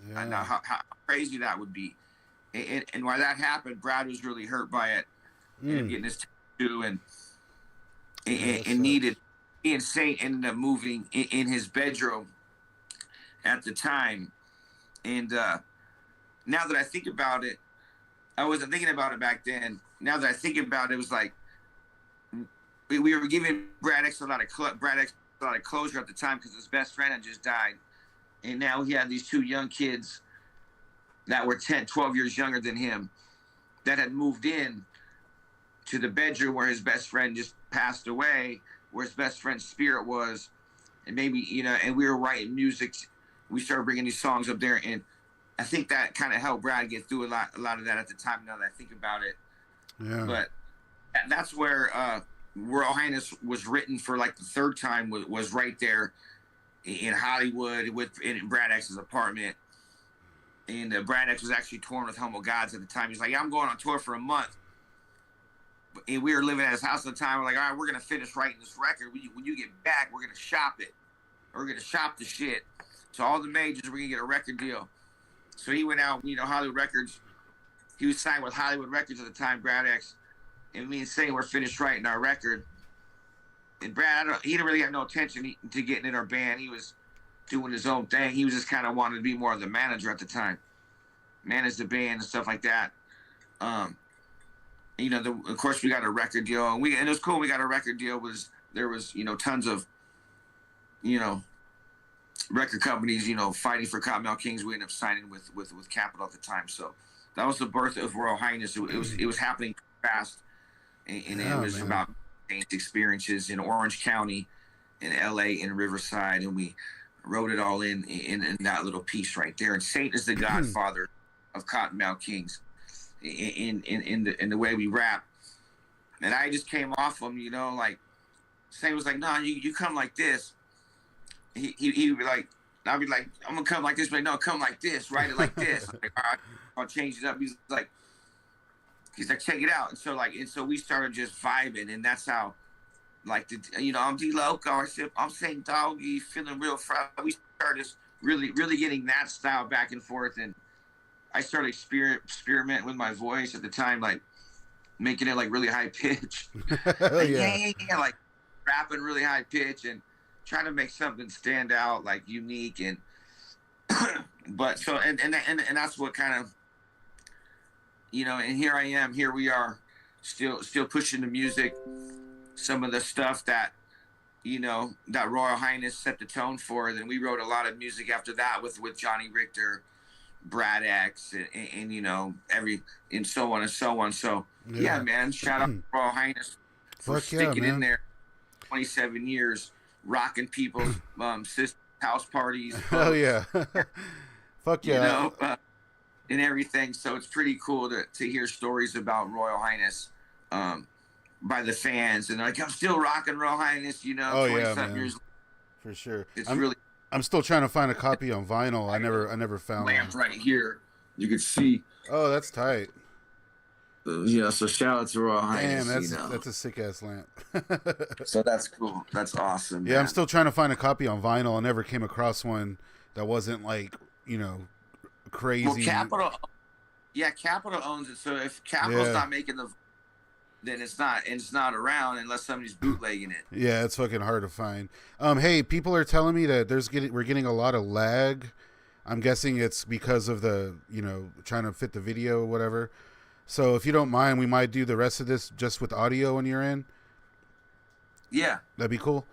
Yeah. I know how crazy that would be. And while that happened, Brad was really hurt by it, and getting his tattoo, and needed. He and Saint ended up moving in his bedroom at the time. And now that I think about it, I wasn't thinking about it back then. Now that I think about it, it was like we were giving Brad X a lot of closure at the time because his best friend had just died, and now he had these two young kids that were 10, 12 years younger than him that had moved in to the bedroom where his best friend just passed away, where his best friend's spirit was. And maybe, you know, and we were writing music. We started bringing these songs up there. And I think that kind of helped Brad get through a lot of that at the time, now that I think about it. Yeah. But that's where Royal Highness was written for like the third time was right there in Hollywood in Brad X's apartment. And Brad X was actually touring with Humble Gods at the time. He's like, yeah, I'm going on tour for a month. And we were living at his house at the time. We're like, all right, we're going to finish writing this record. When you get back, we're going to shop it. We're going to shop the shit. So all the majors, we're going to get a record deal. So he went out, Hollywood Records. He was signed with Hollywood Records at the time, Brad X. And me and Say we're finished writing our record. And Brad, he didn't really have no attention to getting in our band. He was doing his own thing. He was just kind of wanting to be more of the manager at the time. Manage the band and stuff like that. Of course, we got a record deal. And it was cool. We got a record deal. There was tons of, record companies, fighting for Kottonmouth Kings. We ended up signing with Capitol at the time. So that was the birth of Royal Highness. It was happening fast, and it was about experiences in Orange County, in LA, in Riverside, and we wrote it all in that little piece right there. And Saint is the godfather of Kottonmouth Kings in the way we rap. And I just came off him, like Saint was like, "No, you come like this." He would be like, I'd be like, "I'm gonna come like this," but no, come like this, write it like this. I'm like, all right, I'll change it up. He's like, check it out. And so we started just vibing, and that's how, like, I'm D-Loc. I'm saying doggy, feeling real proud. We started just really, really getting that style back and forth, and I started experimenting with my voice at the time, like making it like really high pitch, like rapping really high pitch and trying to make something stand out, like unique and but so and that's what kind of and here we are still pushing the music, some of the stuff that that Royal Highness set the tone for. Then we wrote a lot of music after that with Johnny Richter, Brad X, and and so on and so on. So yeah, man, shout out to Royal Highness for sticking in there 27 years, rocking people's sister house parties. Oh yeah. Fuck yeah. And everything. So it's pretty cool to hear stories about Royal Highness by the fans, and like, I'm still rocking Royal Highness, 27 years later. For sure. I'm still trying to find a copy on vinyl. I never found lamp right here. You can see. Oh, that's tight. So shout out to Royal Highness. Damn, that's a sick ass lamp. So that's cool. That's awesome. Yeah, man. I'm still trying to find a copy on vinyl. I never came across one that wasn't like, crazy. Well, Capitol owns it. So if Capitol's not making then it's not around unless somebody's bootlegging it. Yeah, it's fucking hard to find. Hey, people are telling me that we're getting a lot of lag. I'm guessing it's because of the, trying to fit the video or whatever. So if you don't mind, we might do the rest of this just with audio when you're in. Yeah. That'd be cool.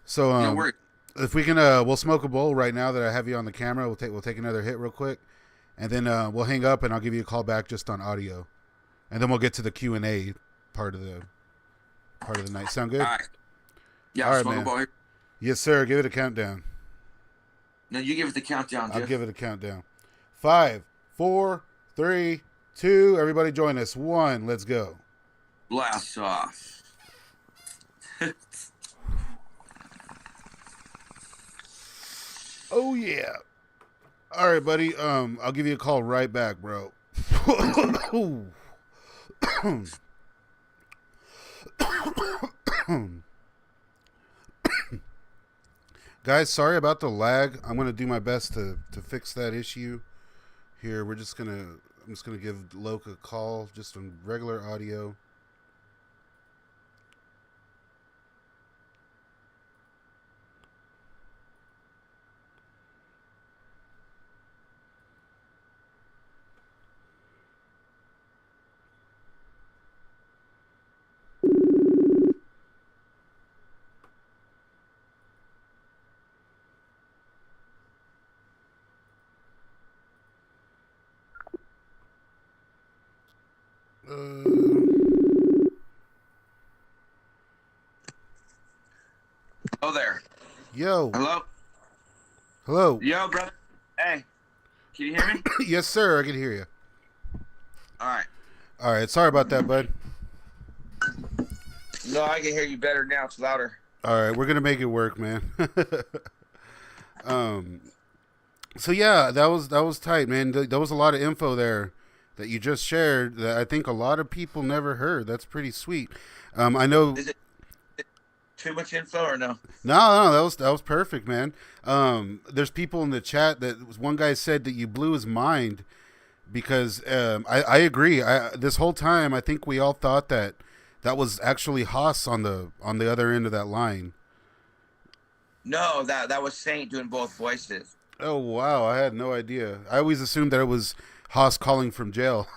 So if we can, we'll smoke a bowl right now that I have you on the camera. We'll take another hit real quick, and then we'll hang up and I'll give you a call back just on audio, and then we'll get to the Q&A part of the night. Sound good? All right. Yeah, all right, smoke man. a bowl here. Yes, sir. Give it a countdown. No, you give it the countdown, Jeff. I'll give it a countdown. 5, 4, 3, 2. Everybody join us. 1. Let's go. Blast off. Oh yeah. All right, buddy. I'll give you a call right back, bro. Guys, sorry about the lag. I'm gonna do my best to fix that issue. Here, I'm just gonna give Loc a call just on regular audio. Oh, there. Yo. Hello? Hello. Yo, brother. Hey. Can you hear me? Yes, sir. I can hear you. All right. All right. Sorry about that, bud. No, I can hear you better now. It's louder. All right, we're gonna make it work, man. um, so yeah, that was tight, man. There was a lot of info there that you just shared that I think a lot of people never heard. That's pretty sweet. I know. Is it too much info or no? No, that was perfect, man. There's people in the chat that one guy said that you blew his mind because I agree. This whole time I think we all thought that was actually Haas on the other end of that line. No, that was Saint doing both voices. Oh wow, I had no idea. I always assumed that it was Haas calling from jail.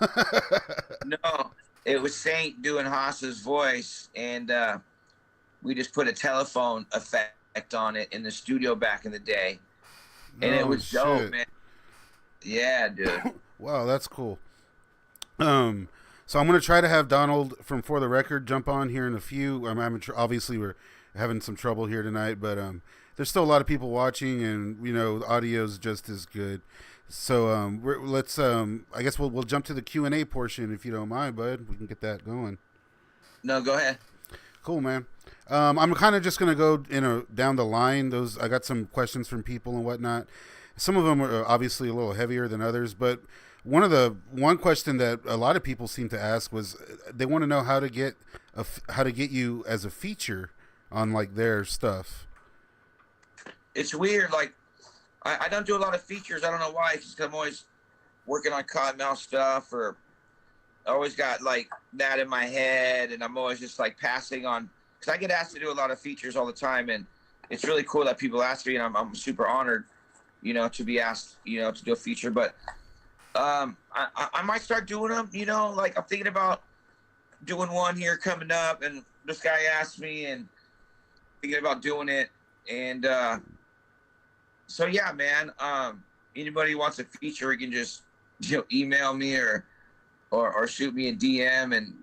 No, it was Saint doing Haas's voice, and we just put a telephone effect on it in the studio back in the day, and it was dope, man. Yeah, dude. Wow, that's cool. So I'm gonna try to have Donald from For the Record jump on here in a few. Obviously we're having some trouble here tonight, but there's still a lot of people watching, and the audio's just as good. So let's I guess we'll jump to the Q&A portion if you don't mind, bud. We can get that going. No, go ahead. Cool, man. I'm kind of just gonna go down the line. I got some questions from people and whatnot. Some of them are obviously a little heavier than others, but one question that a lot of people seem to ask was they want to know how to get you as a feature on like their stuff. It's weird. Like I don't do a lot of features. I don't know why. Because I'm always working on Kottonmouth stuff, or I always got like that in my head, and I'm always just like passing on. Because I get asked to do a lot of features all the time, and it's really cool that people ask me, and I'm super honored, to be asked, to do a feature. But I might start doing them. Like I'm thinking about doing one here coming up, and this guy asked me, and thinking about doing it, and so yeah, man. Anybody wants a feature, you can just email me or shoot me a DM and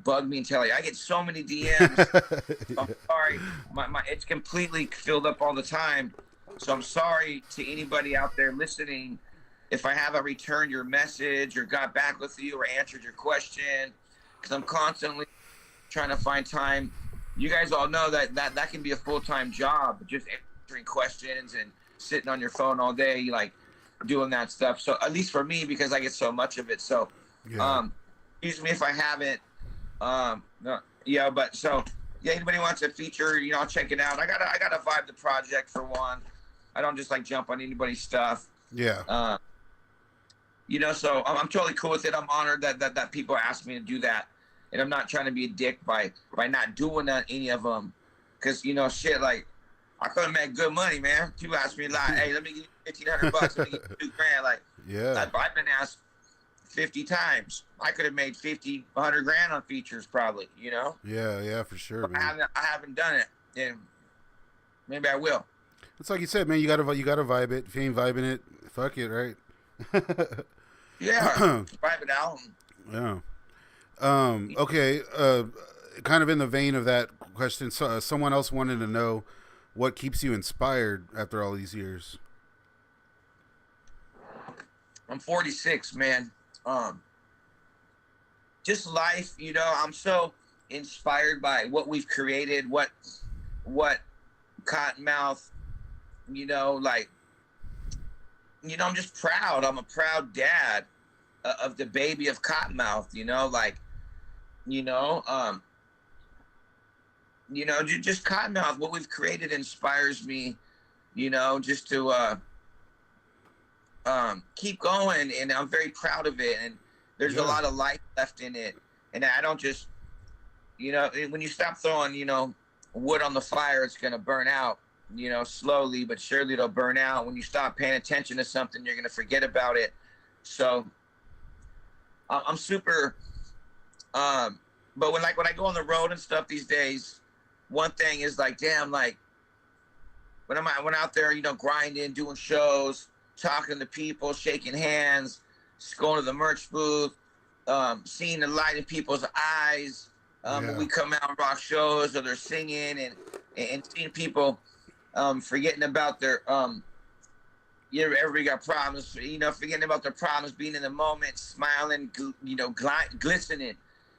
bug me and tell you. I get so many DMs. I'm sorry, my it's completely filled up all the time. So I'm sorry to anybody out there listening if I haven't returned your message or got back with you or answered your question, because I'm constantly trying to find time. You guys all know that can be a full-time job, just answering questions and sitting on your phone all day, like doing that stuff. So at least for me, because I get so much of it. So excuse me if I haven't. But so yeah, anybody wants a feature, I'll check it out. I gotta vibe the project for one. I don't just like jump on anybody's stuff. Yeah. So I'm totally cool with it. I'm honored that people ask me to do that, and I'm not trying to be a dick by not doing any of them, because shit, like I could have made good money, man. People ask me like, hey, let me give you $1,500, let me give you $2,000. Like, yeah, I've been asked 50 times. I could have made 50, 100 grand on features, probably. Yeah, for sure. I haven't done it, and maybe I will. It's like you said, man. You gotta vibe it. If you ain't vibing it, fuck it, right? Yeah, vibe it out. Yeah. Okay. Kind of in the vein of that question, someone else wanted to know what keeps you inspired after all these years. I'm 46, man. Just life, I'm so inspired by what we've created, what Kottonmouth, I'm just proud. I'm a proud dad of the baby of Kottonmouth, just Kottonmouth, what we've created inspires me, just to keep going, and I'm very proud of it, and there's a lot of life left in it, and I don't just, when you stop throwing, wood on the fire, it's gonna burn out, slowly but surely it'll burn out. When you stop paying attention to something, you're gonna forget about it. So I'm super, but when I go on the road and stuff these days, one thing is like, damn, like when I'm out there, grinding, doing shows, talking to people, shaking hands, just going to the merch booth, seeing the light in people's eyes, when we come out and rock shows, or they're singing, and seeing people forgetting about their everybody got problems, forgetting about their problems, being in the moment, smiling, glistening,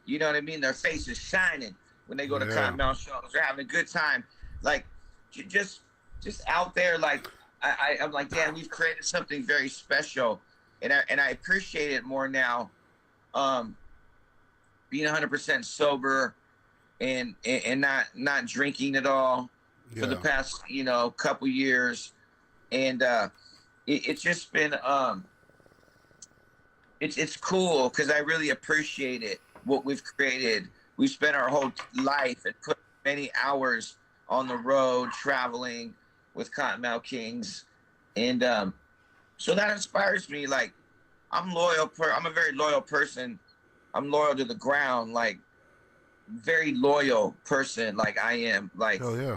You know what I mean? Their face is shining when they go to Kottonmouth shows. They're having a good time. Like, just out there, like, I'm like, damn, we've created something very special. And I appreciate it more now, being 100% sober and not drinking at all for the past, couple years. And it's just been, it's cool because I really appreciate it, what we've created. We spent our whole life and put many hours on the road traveling with Kottonmouth Kings. And so that inspires me. Like, I'm loyal. I'm a very loyal person. I'm loyal to the ground, like, very loyal person, like I am. Like, oh yeah.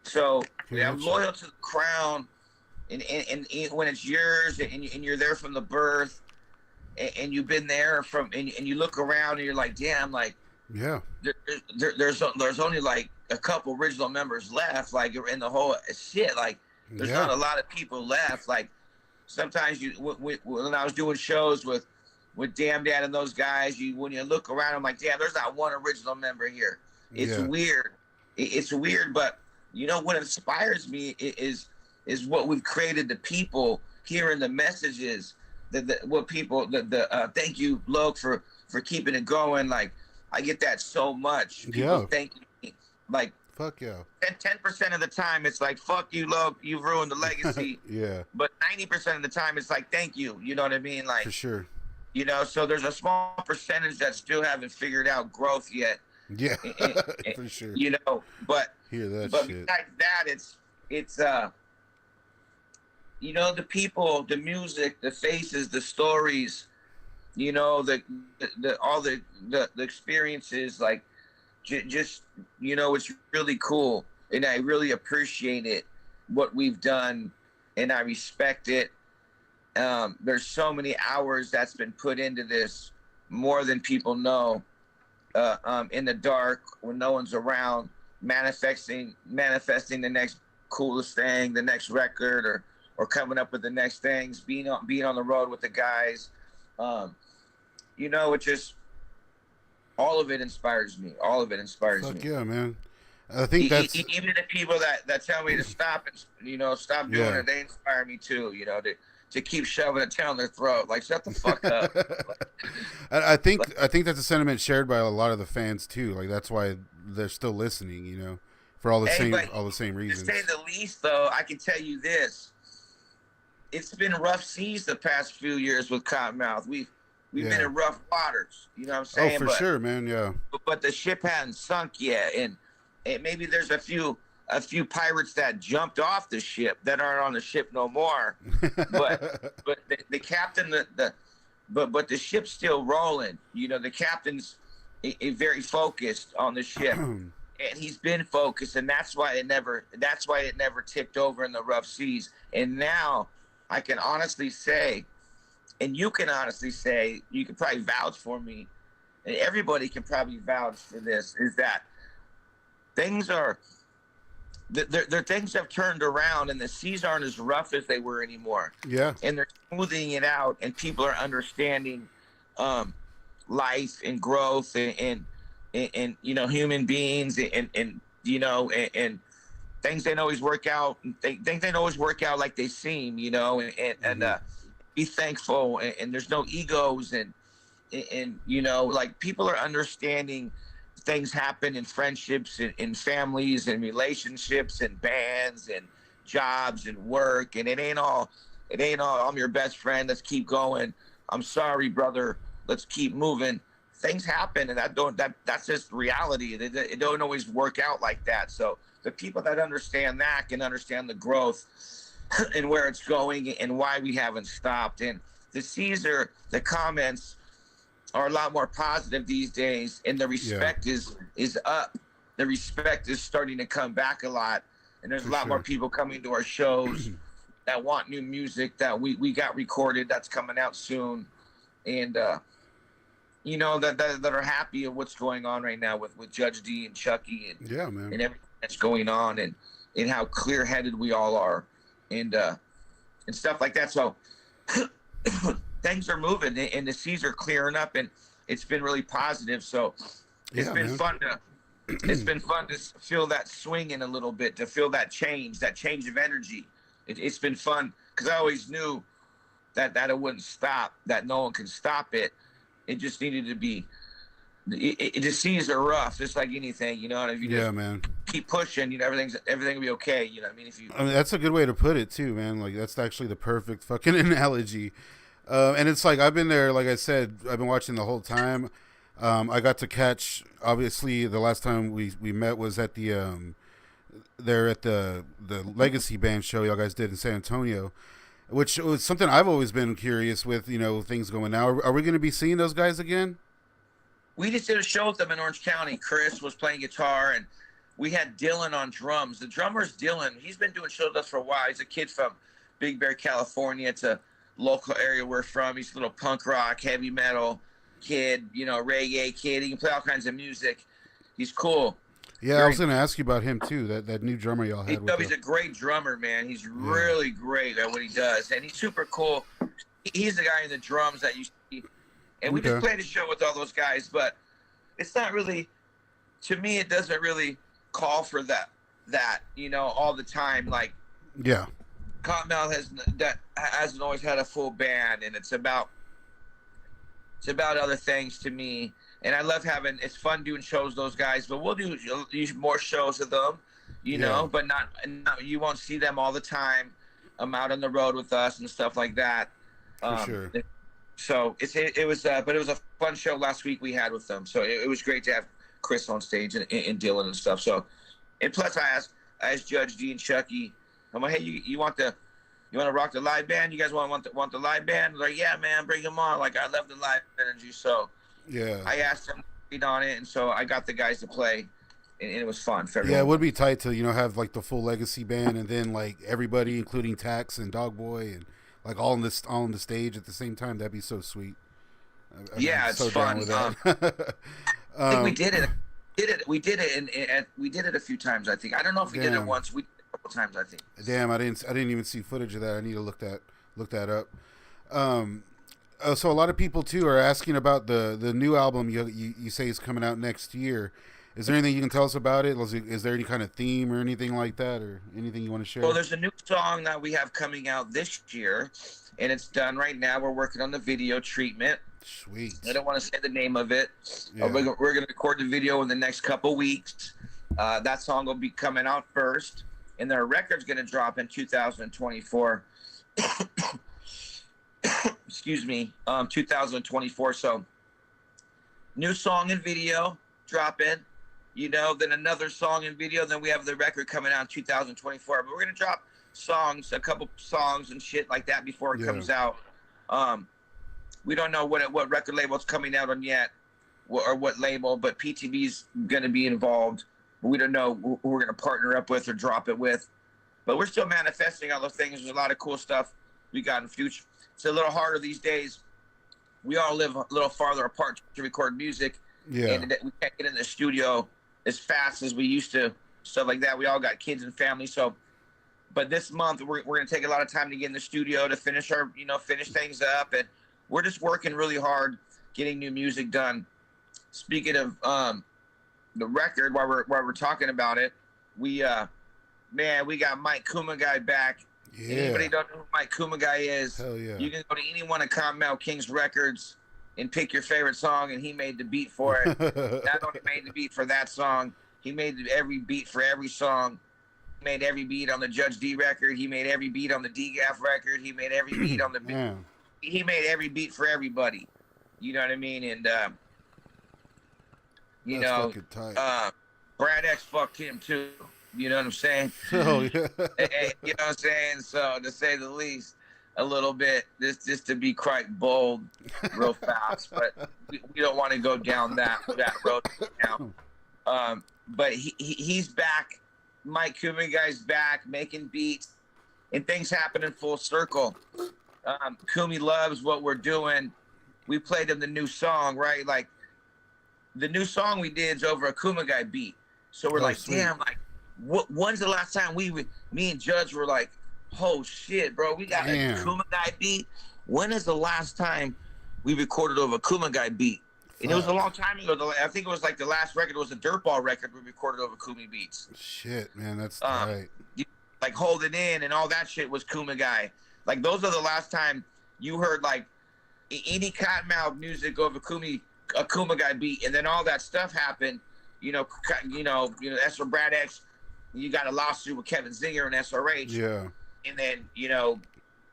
So I'm loyal to the crown, and when it's yours, and you're there from the birth, and you've been there and you look around and you're like, damn, like, yeah, there's only like a couple original members left, like, in the whole shit, like, there's not a lot of people left. Like, sometimes when I was doing shows with Damn Dad and those guys, when you look around, I'm like, damn, there's not one original member here. It's weird. It's weird, but what inspires me is what we've created. The people hearing the messages, what people, thank you, Loc, for keeping it going. Like, I get that so much. People thank me. Like, fuck yeah. 10% of the time it's like, fuck you, Loc, you've ruined the legacy. Yeah. But 90% of the time it's like, thank you. You know what I mean? Like, for sure. So there's a small percentage that still haven't figured out growth yet. Yeah. For sure. But hear that but shit. besides that, it's the people, the music, the faces, the stories, the all the experiences, like, just it's really cool, and I really appreciate it, what we've done, and I respect it. There's so many hours that's been put into this, more than people know, in the dark, when no one's around, manifesting the next coolest thing, the next record, or coming up with the next things, being on the road with the guys. It just, all of it inspires me. All of it inspires me. Fuck yeah, man. I think that's even the people that tell me to stop and stop doing it. They inspire me too. To keep shoving it down their throat. Like, shut the fuck up. I think that's a sentiment shared by a lot of the fans too. Like, that's why they're still listening. For all the same reasons. To say the least, though, I can tell you this: it's been rough seas the past few years with Kottonmouth. We've been in rough waters. You know what I'm saying? Oh, for sure, man. Yeah. But the ship hadn't sunk yet, and maybe there's a few pirates that jumped off the ship that aren't on the ship no more. But the captain, but the ship's still rolling. The captain's very focused on the ship, and he's been focused, and that's why it never tipped over in the rough seas. And now I can honestly say, and you can honestly say, you can probably vouch for me, and everybody can probably vouch for this, is that things have turned around, and the seas aren't as rough as they were anymore. Yeah. And they're smoothing it out, and people are understanding life and growth and human beings and things don't always work out. Things don't always work out like they seem, and be thankful, and there's no egos, and like, people are understanding things happen in friendships and in families and relationships and bands and jobs and work, and it ain't all I'm your best friend, let's keep going, I'm sorry brother, let's keep moving. Things happen, and that's just reality. It don't always work out like that. So the people that understand that can understand the growth and where it's going and why we haven't stopped. And the comments are a lot more positive these days, and the respect is up. The respect is starting to come back a lot, and there's a lot more people coming to our shows that want new music that we got recorded, that's coming out soon, and that are happy of what's going on right now with Judge D and Chucky and and everything that's going on, and how clear-headed we all are, and stuff like that. So things are moving, and the seas are clearing up, and it's been really positive. So it's been fun to it's been fun to feel that swinging a little bit, to feel that change of energy. It's been fun because I always knew that it wouldn't stop, that no one could stop it. It just needed to be. It just seems rough, just like anything, you know. And if you just man, keep pushing, you know, everything will be okay. You know what I mean? I mean, that's a good way to put it too, man. Like that's actually the perfect fucking analogy. And it's like I've been there. Like I said, I've been watching the whole time. I got to catch. Obviously, the last time we met was at the there at the Legacy Band show y'all guys did in San Antonio, which was something I've always been curious with. You know, things going now. Are we going to be seeing those guys again? We just did a show with them in Orange County. Chris was playing guitar, and we had Dylan on drums. The drummer's Dylan. He's been doing shows with us for a while. He's a kid from Big Bear, California. It's a local area we're from. He's a little punk rock, heavy metal kid, you know, reggae kid. He can play all kinds of music. He's cool. Yeah, I was going to ask you about him too. That new drummer y'all had. He's a great drummer, man. He's really great at what he does, and he's super cool. He's the guy in the drums that you see. And we just played a show with all those guys, but it's not really, to me, it doesn't really call for that, you know, all the time. Like, Kottonmouth hasn't always had a full band, and it's about other things to me. And I love it's fun doing shows with those guys, but we'll do more shows with them, you know, but not, you won't see them all the time. Out on the road with us and stuff like that. For sure. So it was a fun show last week we had with them. So it was great to have Chris on stage and Dylan and stuff. So, and plus I asked Judge D and Chucky, I'm like, hey, you want to rock the live band? You guys want the live band? They're like, yeah, man, bring them on. Like, I love the live energy. So I asked them to read on it, and so I got the guys to play, and it was fun for everyone. Yeah, it would be tight to, you know, have like the full Legacy Band and then like everybody, including Tax and Dogboy, and like all on the stage at the same time. That'd be so sweet. It's so fun. With that. I think we did it. We did it a few times. I think. I don't know if we did it once. We did it a couple times. I think. Damn, I didn't even see footage of that. I need to look that up. So a lot of people too are asking about the new album you say is coming out next year. Is there anything you can tell us about it? Is there any kind of theme or anything like that, or anything you want to share? Well, there's a new song that we have coming out this year, and it's done right now. We're working on the video treatment. Sweet. I don't want to say the name of it. Yeah. We're going to record the video in the next couple weeks. That song will be coming out first, and their record's going to drop in 2024. Excuse me, 2024. So, new song and video dropping. You know, then another song and video, then we have the record coming out in 2024. But we're going to drop a couple songs and shit like that before it comes out. We don't know what record label it's coming out on yet, or what label, but PTV's going to be involved. We don't know who we're going to partner up with or drop it with. But we're still manifesting all those things. There's a lot of cool stuff we got in the future. It's a little harder these days. We all live a little farther apart to record music. Yeah. And we can't get in the studio as fast as we used to, stuff like that. We all got kids and families. So, but this month we're going to take a lot of time to get in the studio to finish things up. And we're just working really hard, getting new music done. Speaking of the record, while we're talking about it, we got Mike Kumagai back. Yeah. Anybody don't know who Mike Kumagai is? Hell yeah. You can go to any one of Kottonmouth King's records and pick your favorite song, and he made the beat for it. Not only made the beat for that song, he made every beat for every song. He made every beat on the Judge D record. He made every beat on the D-Gaff record. He made every beat on the he made every beat for everybody. You know what I mean? And Brad X fucked him too. You know what I'm saying? Oh yeah. You know what I'm saying? So to say the least, a little bit, just to be quite bold, real fast. But we don't want to go down that road now. But he's back. Mike Kumagai's back, making beats, and things happen in full circle. Kumi loves what we're doing. We played him the new song, right? Like the new song we did is over a Kumagai beat. So we're like, sweet. Damn, like when's the last time me and Judge were like, oh shit, bro, we got a Kumagai beat. When is the last time we recorded over a Kumagai beat? And it was a long time ago. I think it was like the last record was a Dirtball record we recorded over Kumi beats. Shit, man, that's tight. Like Hold It In and all that shit was Kumagai. Like those are the last time you heard like any Kottonmouth music over a Kumagai beat, and then all that stuff happened. SR Brad X, you got a lawsuit with Kevin Zinger and SRH. Yeah. And then,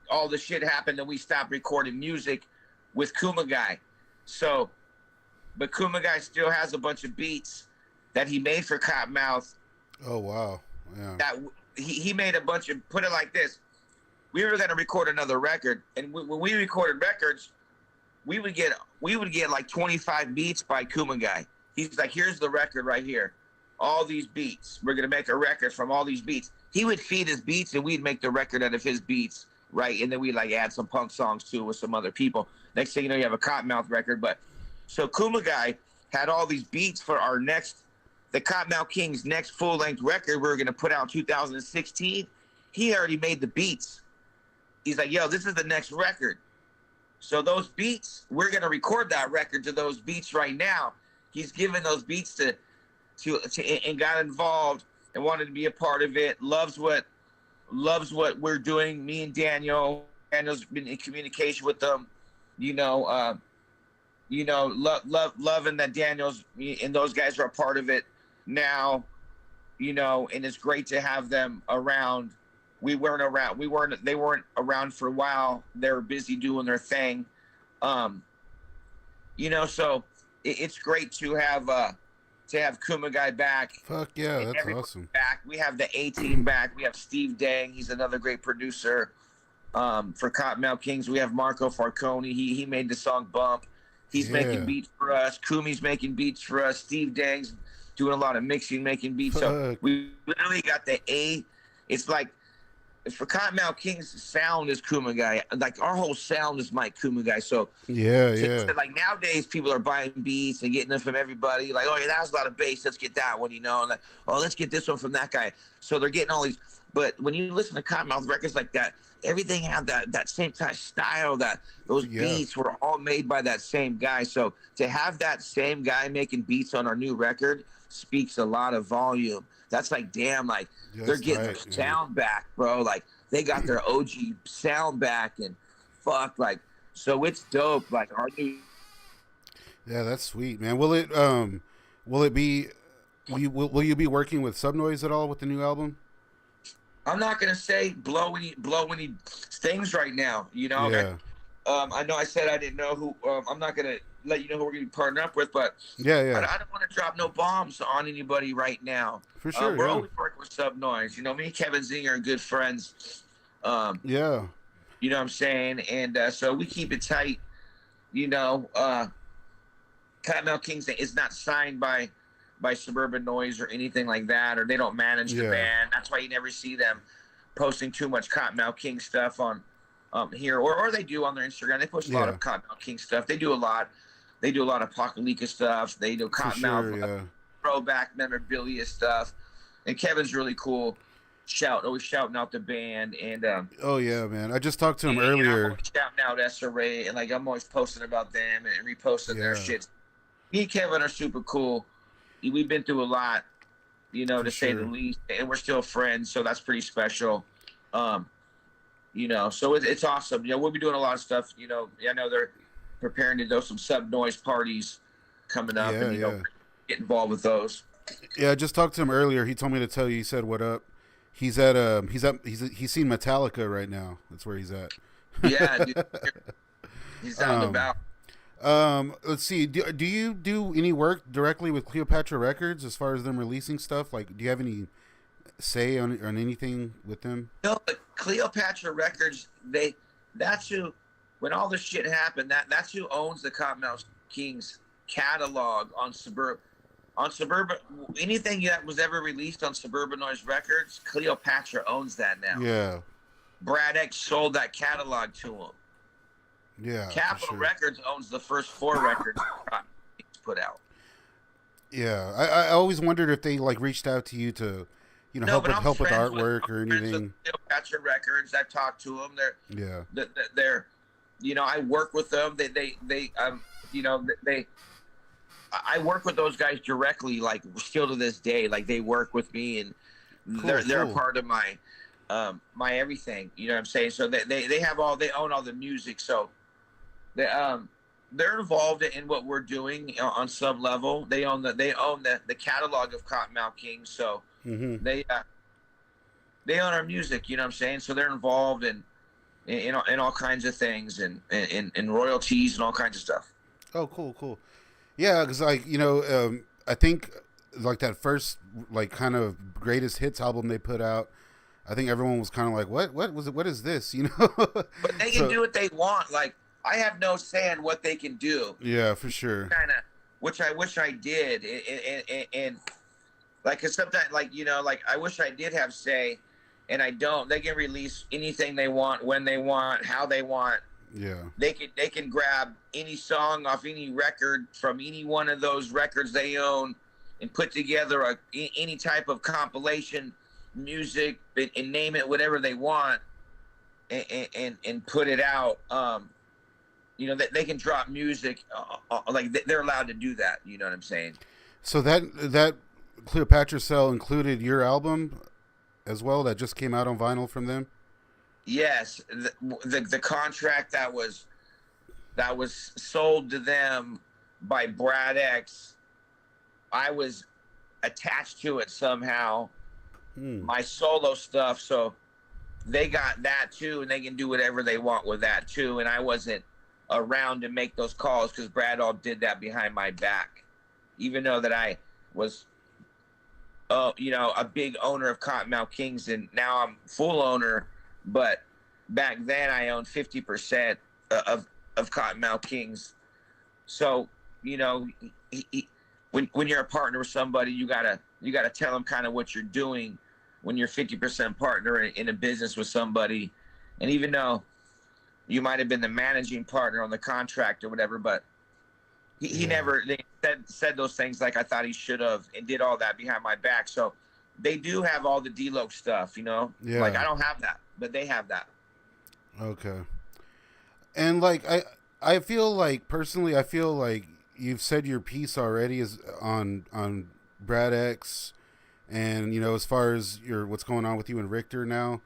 all the shit happened and we stopped recording music with Kumagai. So, but Kumagai still has a bunch of beats that he made for Kottonmouth. Oh, wow. Yeah. That he made a bunch of, put it like this. We were going to record another record. And when we recorded records, we would get like 25 beats by Kumagai. He's like, here's the record right here. All these beats. We're going to make a record from all these beats. He would feed his beats and we'd make the record out of his beats, right? And then we'd like add some punk songs too with some other people. Next thing you know, you have a Kottonmouth record. But so Kumagai had all these beats for the Kottonmouth Kings' next full-length record we were going to put out in 2016. He already made the beats. He's like, yo, this is the next record. So those beats, we're going to record that record to those beats right now. He's given those beats to and got involved and wanted to be a part of it. Loves what we're doing. Me and Daniel's been in communication with them. Loving that Daniel's and those guys are a part of it now. And it's great to have them around. They weren't around for a while. They were busy doing their thing. So it's great to have Kumagai back. Fuck yeah, that's awesome. Back. We have the A-Team back. We have Steve Dang. He's another great producer for Kottonmouth Kings. We have Marco Farconi. He made the song Bump. He's making beats for us. Kumi's making beats for us. Steve Dang's doing a lot of mixing, making beats. Fuck. So we literally got the A. It's like, for Kottonmouth Kings, the sound is Kumagai. Like our whole sound is Mike Kumagai. So like nowadays, people are buying beats and getting them from everybody. Like, oh yeah, that was a lot of bass. Let's get that one, And like, oh, let's get this one from that guy. So they're getting all these. But when you listen to Kottonmouth records like that, everything had that same kind of style. That those beats were all made by that same guy. So to have that same guy making beats on our new record speaks a lot of volume. That's like, damn, like they're getting their sound back, bro. Like they got their OG sound back, and fuck, like, so it's dope. Like our new. Yeah, that's sweet, man. Will you be working with Subnoise at all with the new album? I'm not gonna say blow any things right now. Yeah. I know I said I didn't know who. I'm not gonna let you know who we're gonna be partnering up with, but yeah. I don't want to drop no bombs on anybody right now. For sure. We're always working with Subnoise. Me and Kevin Zinger are good friends. Yeah. You know what I'm saying? And so we keep it tight. Kottonmouth Kings is not signed by Suburban Noise or anything like that, or they don't manage the band. That's why you never see them posting too much Kottonmouth King stuff on here, or they do on their Instagram. They post a lot of Kottonmouth King stuff. They do a lot of Apocalyptica stuff. They do Kottonmouth throwback memorabilia stuff. And Kevin's really cool. Always shouting out the band. And oh yeah, man. I just talked to him earlier. I'm always shouting out SRA, and like I'm always posting about them and reposting their shit. Me and Kevin are super cool. We've been through a lot, to say the least, and we're still friends, so that's pretty special. So it's awesome. We'll be doing a lot of stuff. I know they're preparing to do some Subnoise parties coming up, and get involved with those. Yeah, I just talked to him earlier. He told me to tell you. He said, "What up?" He's seen Metallica right now. That's where he's at. Yeah, dude. He's out and about. Let's see. Do you do any work directly with Cleopatra Records as far as them releasing stuff? Like, do you have any say on anything with them? No, but Cleopatra Records, that's who. When all this shit happened, that's who owns the Kottonmouth Kings catalog on Suburban. Anything that was ever released on Suburban Noise Records, Cleopatra owns that now. Yeah. Brad X sold that catalog to him. Yeah. Capitol Records owns the first 4 records he's put out. Yeah, I always wondered if they reached out to you to, help with artwork or anything. Cleopatra Records, I've talked to them. They're I work with them. They I work with those guys directly, like still to this day. Like they work with me, and they're a part of my my everything. You know what I'm saying? So they own all the music. So they're involved in what we're doing on some level. They own the catalog of Kottonmouth Kings. So they own our music. You know what I'm saying? So they're involved in all kinds of things and royalties and all kinds of stuff. Oh, cool. Yeah, because like I think like that first like kind of greatest hits album they put out, I think everyone was kind of like, what was it? What is this? You know? But they can do what they want. Like I have no say in what they can do. Yeah, for sure. Kind of, which I wish I did. And like, cause sometimes like like I wish I did have say, and I don't. They can release anything they want, when they want, how they want. Yeah. They can grab any song off any record from any one of those records they own and put together any type of compilation music and name it whatever they want and put it out. They can drop music like they're allowed to do that. You know what I'm saying? So that Cleopatra Cell included your album as well that just came out on vinyl from them? Yes, the contract that was sold to them by Brad X, I was attached to it somehow. My solo stuff, so they got that too, and they can do whatever they want with that too. And I wasn't around to make those calls because Brad all did that behind my back, even though that I was, a big owner of Kottonmouth Kings, and now I'm full owner. But back then I owned 50% of Kottonmouth Kings. So, when you're a partner with somebody, you gotta tell them kind of what you're doing when you're 50% partner in a business with somebody. And even though you might have been the managing partner on the contract or whatever, but he never said those things like I thought he should have, and did all that behind my back. So they do have all the D-Loc stuff, Yeah. Like I don't have that, but they have that. Okay. And like I feel like personally, I feel like you've said your piece already is on Brad X, and as far as what's going on with you and Richter now.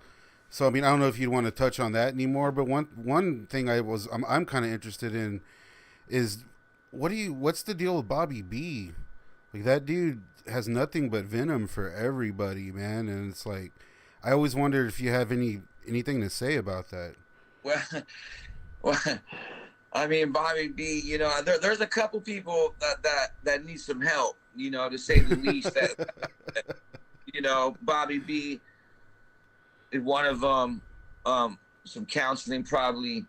So I mean, I don't know if you'd want to touch on that anymore, but one thing I'm kind of interested in is what's the deal with Bobby B? Like that dude has nothing but venom for everybody, man, and it's like I always wondered if you have anything to say about that. Well, I mean, Bobby B, there's a couple people that need some help, to say the least. That Bobby B is one of them. Some counseling probably,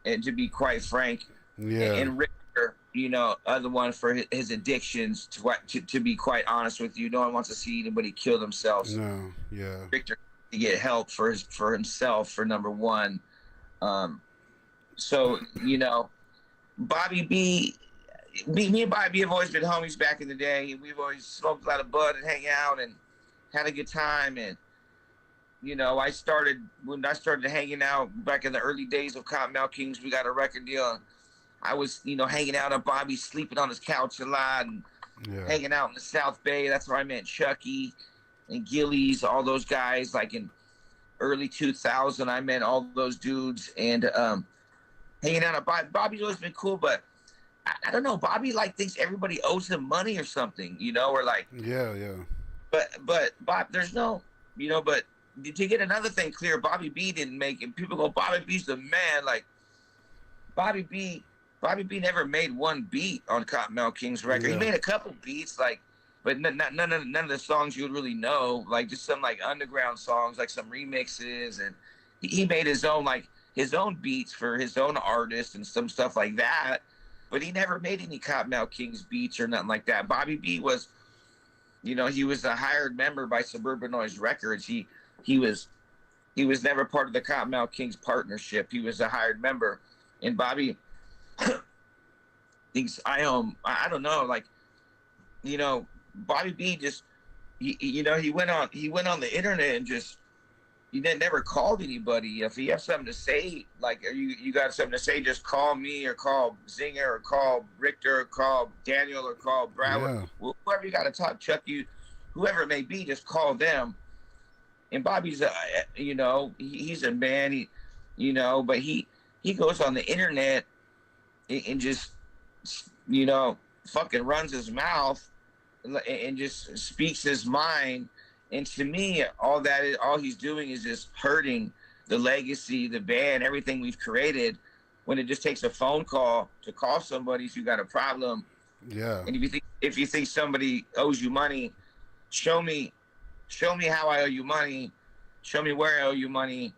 and to be quite frank, and Richter, other one for his addictions. To be quite honest with you, no one wants to see anybody kill themselves. No, yeah. Richter to get help for himself for number one. So, Bobby B, me and Bobby B have always been homies back in the day. We've always smoked a lot of bud and hang out and had a good time. And, when I started hanging out back in the early days of Kottonmouth Kings, we got a record deal. I was, hanging out at Bobby's, sleeping on his couch a lot and hanging out in the South Bay. That's where I met Chucky and Gillies, all those guys. Like in early 2000, I met all those dudes and hanging out at Bobby. Bobby's always been cool, but I don't know. Bobby thinks everybody owes him money or something, or like But Bob, there's no, but to get another thing clear, Bobby B didn't make it. People go, Bobby B's the man. Like Bobby B never made one beat on Kottonmouth Kings record. He made a couple beats, but none of the songs you would really know, like just some like underground songs, like some remixes, and he made his own beats for his own artists and some stuff like that. But he never made any Kottonmouth Kings beats or nothing like that. Bobby B was, he was a hired member by Suburban Noise Records. He was never part of the Kottonmouth Kings partnership. He was a hired member, and Bobby thinks I don't know, like, Bobby B just, he went on the internet and just, never called anybody. If you have something to say, like you got something to say, just call me or call Zinger or call Richter or call Daniel or call Broward. Yeah. Whoever you got to talk, Chuck, whoever it may be, just call them. And Bobby's, he's a man, but he goes on the internet and just, fucking runs his mouth and just speaks his mind. And to me, all he's doing is just hurting the legacy, the band, everything we've created. When it just takes a phone call to call somebody if you got a problem. Yeah. And if you think somebody owes you money, show me how I owe you money. Show me where I owe you money.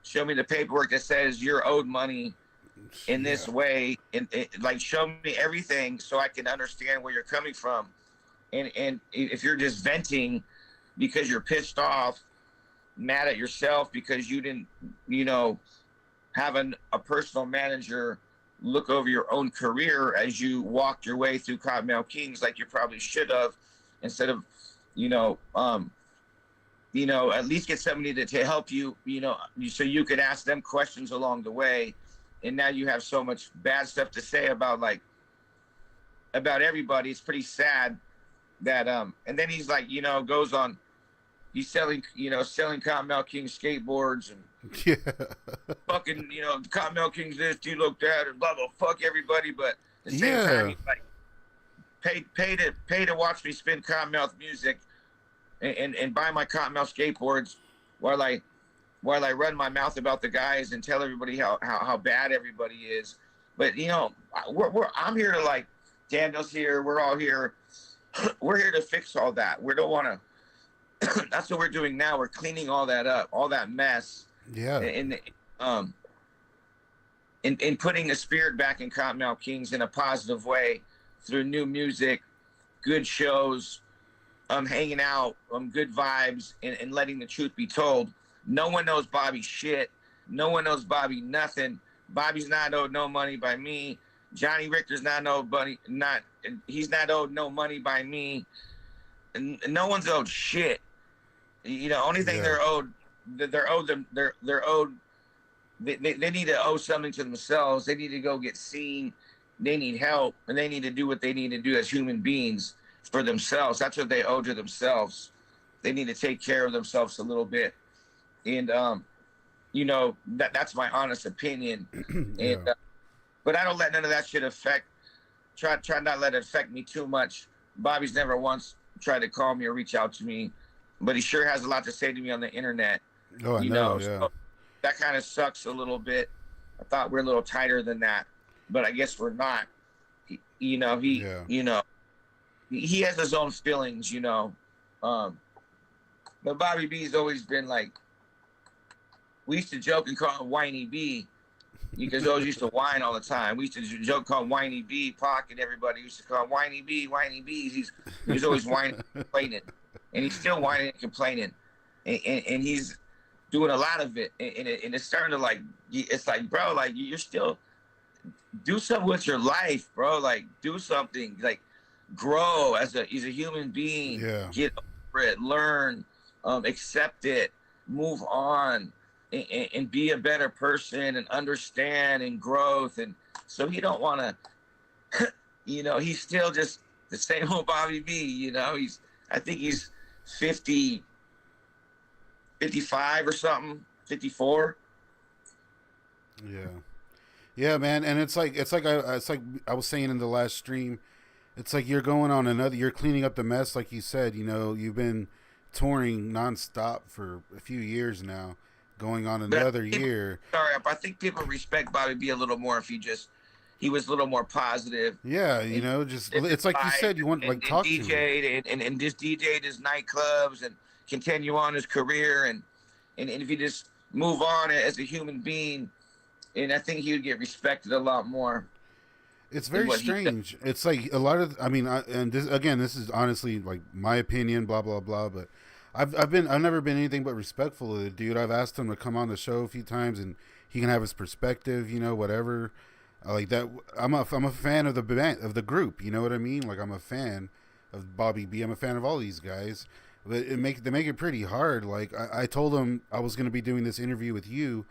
Show me the paperwork that says you're owed money in this way. And like, show me everything so I can understand where you're coming from. And if you're just venting because you're pissed off, mad at yourself because you didn't, have a personal manager look over your own career as you walked your way through Kottonmouth Kings like you probably should have, instead of, at least get somebody to help you, so you could ask them questions along the way. And now you have so much bad stuff to say about everybody. It's pretty sad that, and then he's like, goes on, he's selling Kottonmouth Kings skateboards and fucking, Kottonmouth Kings this, D-Loc that, and blah, blah, fuck everybody. But at the same time, he's like, pay to watch me spin Kottonmouth music and buy my Kottonmouth skateboards while I run my mouth about the guys and tell everybody how bad everybody is. But, I'm here to, like, Daniel's here, we're all here. We're here to fix all that. We don't want to. That's what we're doing now. We're cleaning all that up, all that mess. Yeah. And putting the spirit back in Kottonmouth Kings in a positive way through new music, good shows, hanging out, good vibes, and letting the truth be told. No one knows Bobby shit. No one knows Bobby nothing. Bobby's not owed no money by me. Johnny Richter's not owed money. He's not owed no money by me. And no one's owed shit. Only thing they're owed. They're owed. They need to owe something to themselves. They need to go get seen. They need help, and they need to do what they need to do as human beings for themselves. That's what they owe to themselves. They need to take care of themselves a little bit, and that's my honest opinion. Yeah. And but I don't let none of that shit affect. Try not let it affect me too much. Bobby's never once tried to call me or reach out to me, but he sure has a lot to say to me on the internet. Oh, I know. Yeah. So that kind of sucks a little bit. I thought we're a little tighter than that, but I guess we're not. He has his own feelings, But Bobby B's always been like, we used to joke and call him Whiny B, because those used to whine all the time. We used to joke, call him Whiny B, Pocket, everybody used to call him Whiny B, Whiny B. He's always whining and complaining. And he's still whining and complaining. And he's doing a lot of it. And it's starting to it's like, bro, like, you're still, do something with your life, bro. Like, do something. Like, grow as a human being. Yeah. Get over it, learn, accept it, move on. And be a better person and understand and growth. And so he don't want to, he's still just the same old Bobby B, I think he's 50, 55 or something, 54. Yeah. Yeah, man. And it's like I was saying in the last stream, it's like you're cleaning up the mess. Like you said, you've been touring nonstop for a few years now. Going on another year. Sorry, I think people respect Bobby B a little more if he was a little more positive. Yeah, it's like you said, you want like talk DJ'd to him. and just DJ'd his nightclubs and continue on his career and if you just move on as a human being, and I think he would get respected a lot more. It's very strange. It's like a lot of, this is honestly like my opinion, blah blah blah, but I've never been anything but respectful of the dude. I've asked him to come on the show a few times, and he can have his perspective, whatever. Like that. I'm a fan of the band, of the group. You know what I mean? Like, I'm a fan of Bobby B. I'm a fan of all these guys. but they make it pretty hard. Like I told him I was going to be doing this interview with you,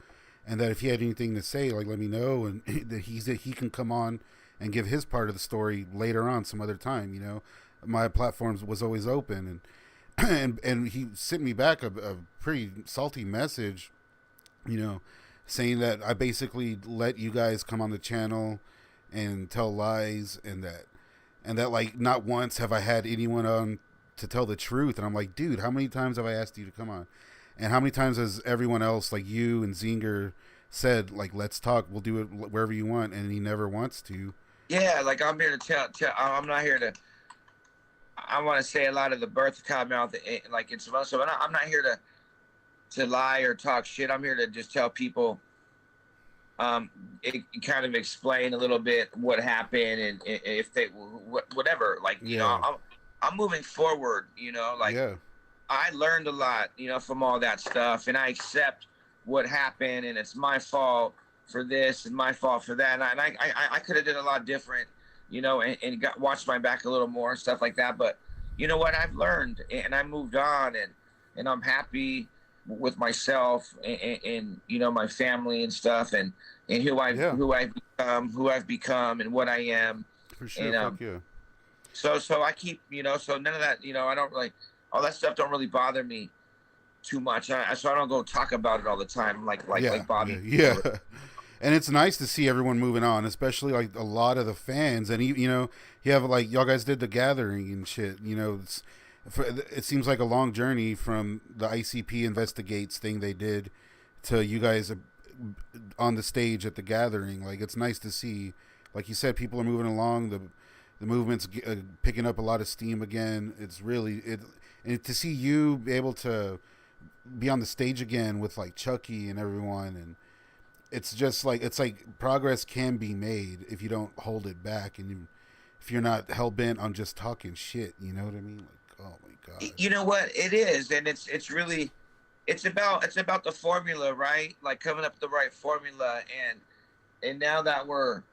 and that if he had anything to say, like let me know, and that he can come on and give his part of the story later on some other time. You know, my platforms was always open, and he sent me back a pretty salty message, you know, saying that I basically let you guys come on the channel and tell lies, and that like not once have I had anyone on to tell the truth. And I'm like, dude, how many times have I asked you to come on? And how many times has everyone else, like you and Zinger, said, like, let's talk, we'll do it wherever you want, and he never wants to. Yeah, like I'm here to tell I'm not here to, I want to say a lot of the birth of Cottonmouth, like it's so I'm not here to lie or talk shit. I'm here to just tell people, kind of explain a little bit what happened, and if they whatever, like you know, I'm moving forward, you know, like I learned a lot, you know, from all that stuff, and I accept what happened, and it's my fault for this and my fault for that, and I could have done a lot different, you know, and watched my back a little more and stuff like that. But you know what, I've learned, and I moved on, and I'm happy with myself and you know, my family and stuff, and who I've become and what I am. For sure. And, so I keep, you know, so none of that, you know, I don't really, all that stuff don't really bother me too much. So I don't go talk about it all the time like Bobby. Yeah. And it's nice to see everyone moving on, especially like a lot of the fans. And you know, you have like y'all guys did the gathering and shit. You know, it seems like a long journey from the ICP investigates thing they did to you guys on the stage at the gathering. Like it's nice to see, like you said, people are moving along. The movement's picking up a lot of steam again. It's really and to see you be able to be on the stage again with like Chucky and everyone, and it's just like progress can be made if you don't hold it back, and if you're not hell bent on just talking shit. You know what I mean? Like, oh my god. You know what it is, and it's really it's about the formula, right? Like coming up with the right formula, and now that we're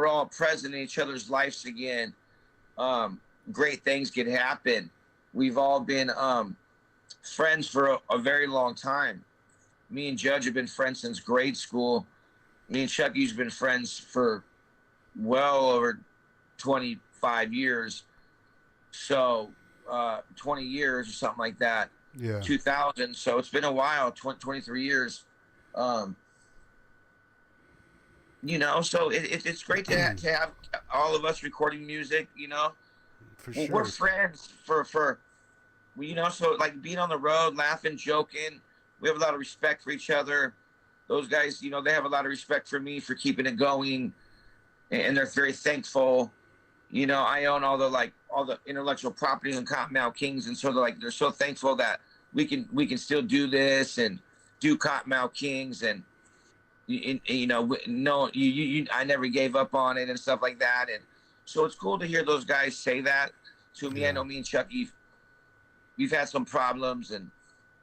all present in each other's lives again, great things can happen. We've all been friends for a very long time. Me and Judge have been friends since grade school. Me and Chucky's been friends for well over 25 years. So 20 years or something like that. Yeah. 2000. So it's been a while, 23 years. You know, so it's great to have all of us recording music, you know. For sure. We're friends for you know, so like being on the road, laughing, joking. We have a lot of respect for each other. Those guys, you know, they have a lot of respect for me for keeping it going, and they're very thankful. You know, I own all the intellectual properties in Kottonmouth Kings, and so they're so thankful that we can still do this and do Kottonmouth Kings, and you know, no, I never gave up on it and stuff like that, and so it's cool to hear those guys say that to me. Yeah. I know me and Chucky, we've had some problems and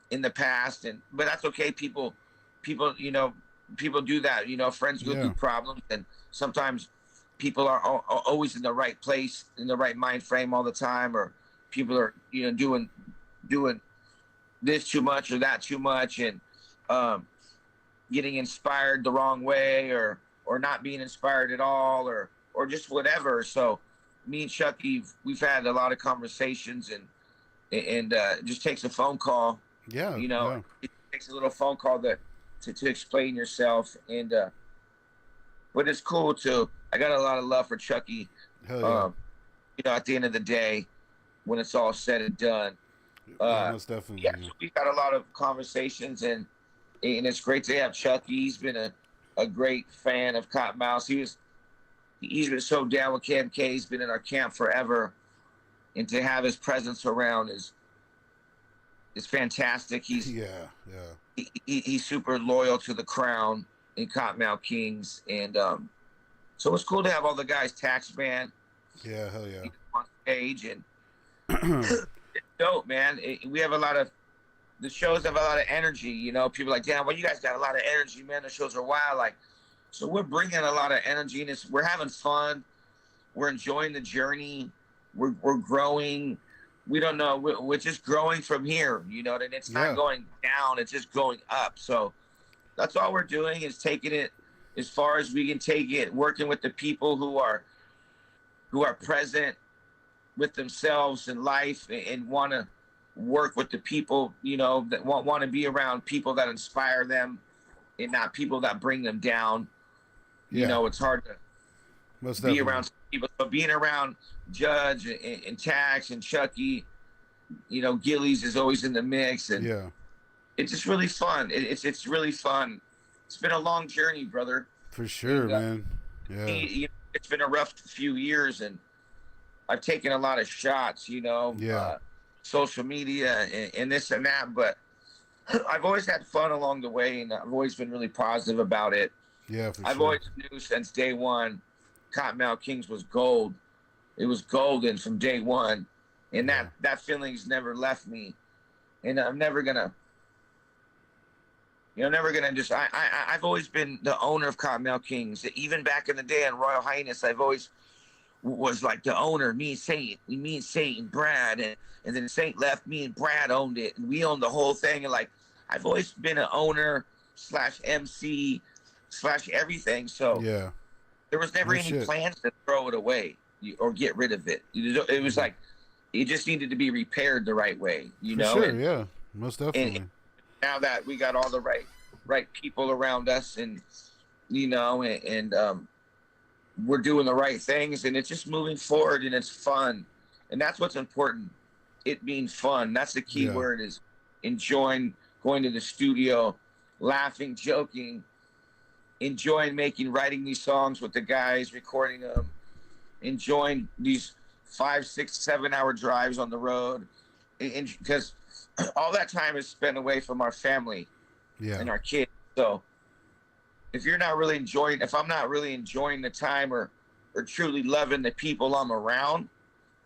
in the past, but that's okay. People, you know, people do that. You know, friends go through problems, and sometimes people are always in the right place, in the right mind frame all the time, or people are, you know, doing this too much or that too much, and getting inspired the wrong way, or not being inspired at all, or just whatever. So me and Chucky, we've had a lot of conversations, and it just takes a phone call. Yeah. You know, it takes a little phone call to explain yourself, and but it's cool too. I got a lot of love for Chucky. Hell yeah. You know, at the end of the day, when it's all said and done, most definitely. Yeah, so we've got a lot of conversations, and it's great to have Chucky. He's been a great fan of Kottonmouth. He's been so down with KMK. He's been in our camp forever, and to have his presence around is fantastic. He's he's super loyal to the crown in Kottonmouth Kings, and so it's cool to have all the guys, Taxman, hell yeah, on stage, and it's dope, man. We have the shows have a lot of energy. You know, people are like, damn, well, you guys got a lot of energy, man. The shows are wild, like. So we're bringing a lot of energy, and we're having fun. We're enjoying the journey. We're growing. we don't know. We're just growing from here, you know, and it's not going down, it's just going up. So that's all we're doing is taking it as far as we can take it, working with the people who are present with themselves in life and want to work with the people, you know, that want to be around people that inspire them and not people that bring them down. You know, it's hard to be around people. So being around Judge and Tax and Chucky, you know, Gillies is always in the mix, and it's just really fun. It's really fun. It's been a long journey, brother. For sure, man. Yeah. It's been a rough few years, and I've taken a lot of shots, you know, social media and this and that, but I've always had fun along the way, and I've always been really positive about it. Yeah, for I've sure. always knew since day one, Kottonmouth Kings was gold. It was golden from day one, and that feeling's never left me, and I'm never gonna. You know, never gonna just. I've always been the owner of Kottonmouth Kings. Even back in the day on Royal Highness, I've always was like the owner. Me and Saint and Brad, and then Saint left. Me and Brad owned it, and we owned the whole thing. And like, I've always been an owner / MC / everything. So there was never any plans to throw it away or get rid of it. It was like it just needed to be repaired the right way. You know? Sure, yeah, most definitely. And now that we got all the right people around us, and you know, and we're doing the right things, and it's just moving forward, and it's fun, and that's what's important. It being fun. That's the key word, is enjoying going to the studio, laughing, joking, enjoying writing these songs with the guys, recording them, enjoying these 5, 6, 7 hour drives on the road, and because all that time is spent away from our family and our kids. So if I'm not really enjoying the time or truly loving the people I'm around,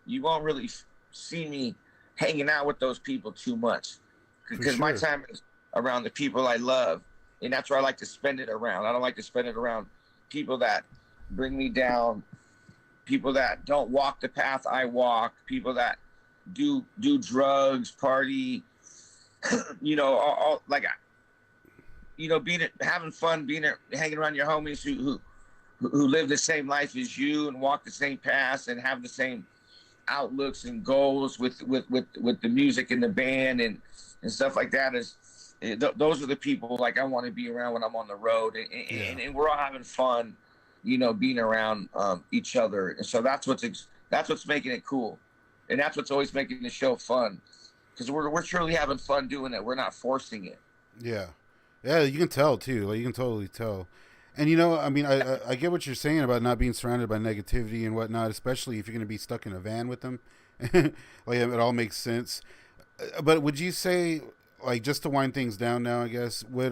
you won't really see me hanging out with those people too much, because my time is around the people I love, and that's where I like to spend it around. I don't like to spend it around people that bring me down, people that don't walk the path I walk, people that do drugs, party, you know, all like, you know, having fun, hanging around your homies who live the same life as you and walk the same paths and have the same outlooks and goals with the music and the band and stuff like that. Those are the people like I want to be around when I'm on the road, and we're all having fun, you know, being around each other. And so that's what's making it cool. And that's what's always making the show fun, because we're truly having fun doing it. We're not forcing it. Yeah, you can tell too. Like, you can totally tell. And you know, I mean, I get what you're saying about not being surrounded by negativity and whatnot, especially if you're going to be stuck in a van with them. Like, it all makes sense. But would you say, like, just to wind things down now, I guess, would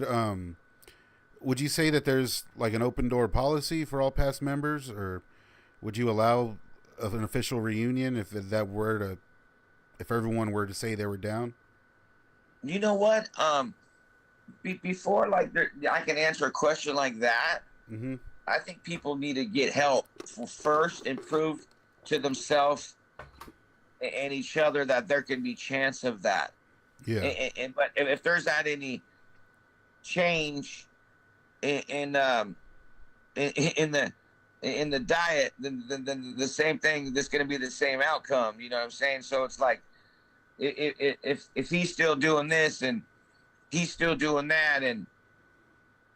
you say that there's like an open door policy for all past members, or would you allow an official reunion if everyone were to say they were down? You know what? Before I can answer a question like that, I think people need to get help first and prove to themselves and each other that there can be chance of that. Yeah. But if there's not any change in the diet, then the same thing, there's going to be the same outcome. You know what I'm saying? So it's like, if he's still doing this and he's still doing that, and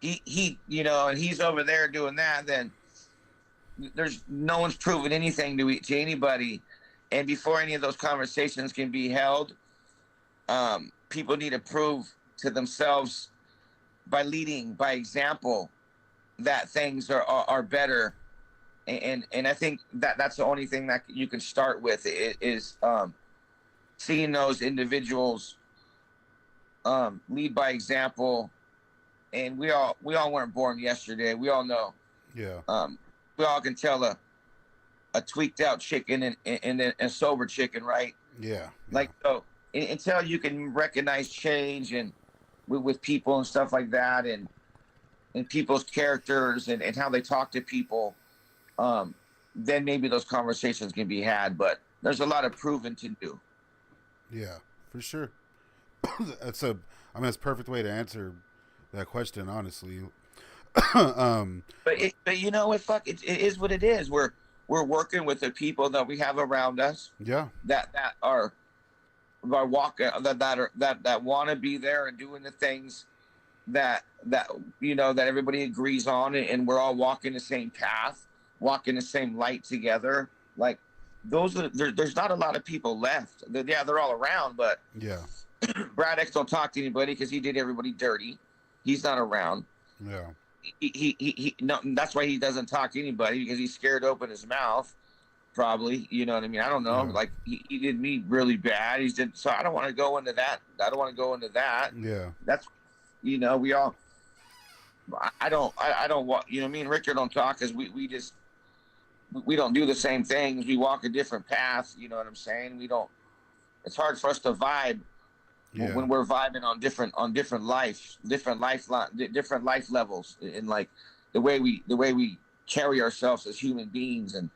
he you know, and he's over there doing that, then there's no one's proven anything to anybody. And before any of those conversations can be held, people need to prove to themselves by leading by example that things are better. And I think that's the only thing that you can start with is seeing those individuals lead by example. And we all weren't born yesterday. We all know. Yeah. We all can tell a tweaked out chicken and a sober chicken, right? Yeah. Like, so until you can recognize change and with people and stuff like that, and people's characters and how they talk to people, then maybe those conversations can be had. But there's a lot of proving to do. Yeah, for sure. That's a, I mean, that's a perfect way to answer that question, honestly. um, But you know what? Fuck, it is what it is. We're working with the people that we have around us yeah, that are walking that want to be there and doing the things that that everybody agrees on, and we're all walking the same path, walking the same light together. Like those are there's not a lot of people left. Yeah, they're all around, but yeah, Brad X don't talk to anybody because he did everybody dirty. He's not around. yeah, No, that's why he doesn't talk to anybody, because he's scared to open his mouth. Probably, you know what I mean. I don't know. yeah, Like he did me really bad. He did, so I don't want to go into that. I don't want to go into that. yeah, That's, we all. I don't want. Me and Richard don't talk because we don't do the same things. We walk a different path. You know what I'm saying? We don't. It's hard for us to vibe yeah, when we're vibing on different life levels, and like the way we carry ourselves as human beings, and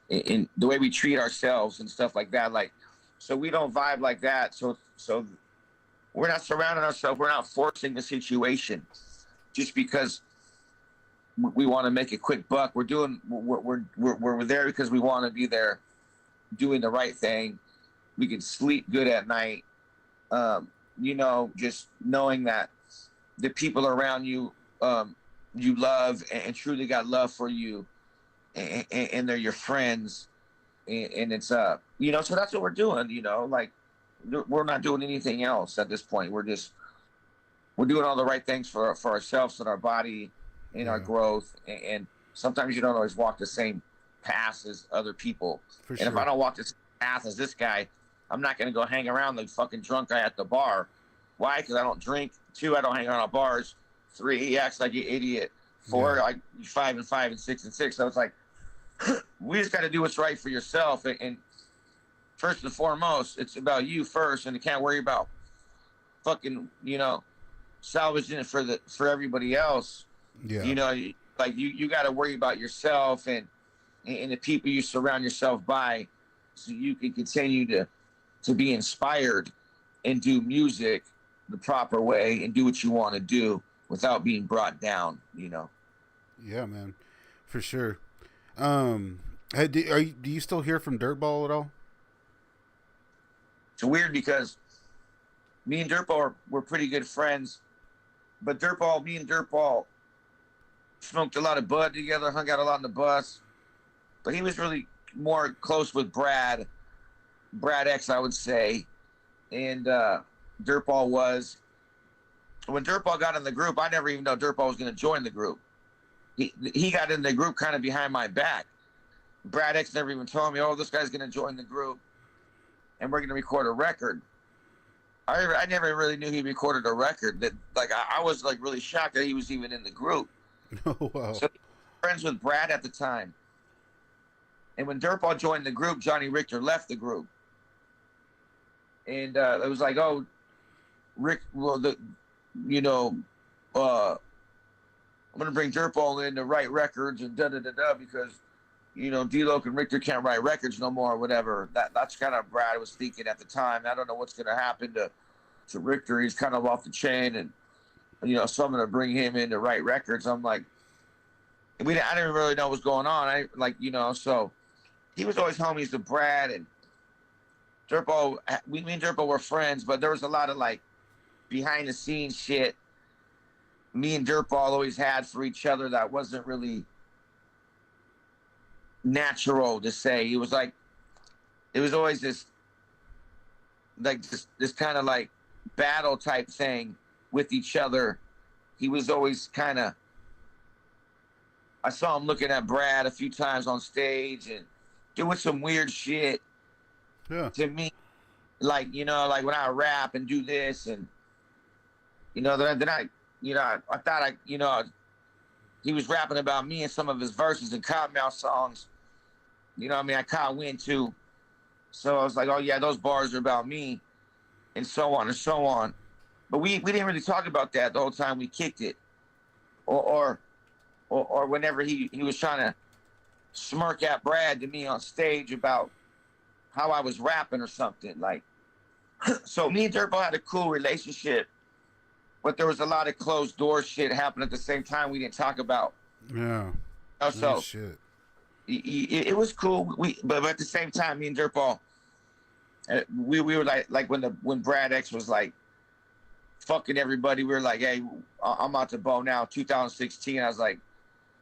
in the way we treat ourselves and stuff like that. Like, so we don't vibe like that. So we're not surrounding ourselves. We're not forcing the situation just because we want to make a quick buck. We're there because we want to be there doing the right thing. We can sleep good at night. Just knowing that the people around you, you love and truly got love for you, and they're your friends, and it's so that's what we're doing. Like we're not doing anything else at this point. We're doing all the right things for ourselves and our body and our growth. And sometimes you don't always walk the same path as other people. for And if sure. I don't walk the same path as this guy, I'm not going to go hang around the fucking drunk guy at the bar. Why? Because I don't drink. 2, I don't hang around at bars. 3, he acts like an idiot. 4, like 5 and 5 and 6 and 6. So it's like, we just got to do what's right for yourself. And first and foremost, it's about you first, and you can't worry about fucking, salvaging it for everybody else. Yeah, You got to worry about yourself and the people you surround yourself by, so you can continue to be inspired and do music the proper way and do what you want to do without being brought down. yeah, man, for sure. Hey, do you still hear from Dirtball at all? It's weird because me and Dirtball were pretty good friends, but me and Dirtball smoked a lot of bud together, hung out a lot on the bus. But he was really more close with Brad X, I would say, and Dirtball was. When Dirtball got in the group, I never even know Dirtball was going to join the group. He got in the group kind of behind my back. Brad X never even told me, "Oh, this guy's going to join the group, and we're going to record a record." I never really knew he recorded a record. That I was like really shocked that he was even in the group. Oh wow. So he was friends with Brad at the time, and when Dirtball joined the group, Johnny Richter left the group, and it was like, "Oh, Rick, well, I'm going to bring Dirtball in to write records and da-da-da-da because, D-Loc and Richter can't write records no more," or whatever. That's kind of Brad was thinking at the time. I don't know what's going to happen to Richter. He's kind of off the chain, and, so I'm going to bring him in to write records. I'm like, I didn't really know what was going on. So he was always homies with Brad, and Dirtball, me and Dirtball were friends, but there was a lot of like behind the scenes shit me and Dirtball always had for each other that wasn't really natural to say. It was always this kind of like battle type thing with each other. He was always kind of, I saw him looking at Brad a few times on stage and doing some weird shit to me. Like when I rap and do this, and then I thought he was rapping about me in some of his verses in Kottonmouth songs. I caught wind too. So I was like, oh yeah, those bars are about me, and so on and so on. But we didn't really talk about that the whole time we kicked it, or whenever he was trying to smirk at Brad to me on stage about how I was rapping or something. Like, So me and Dirtball had a cool relationship, but there was a lot of closed door shit happening at the same time we didn't talk about. Yeah. So Shit. it was cool. But at the same time, me and Dirtball, we were like when Brad X was like fucking everybody, we were like, hey, I'm out to Bo now. 2016, I was like,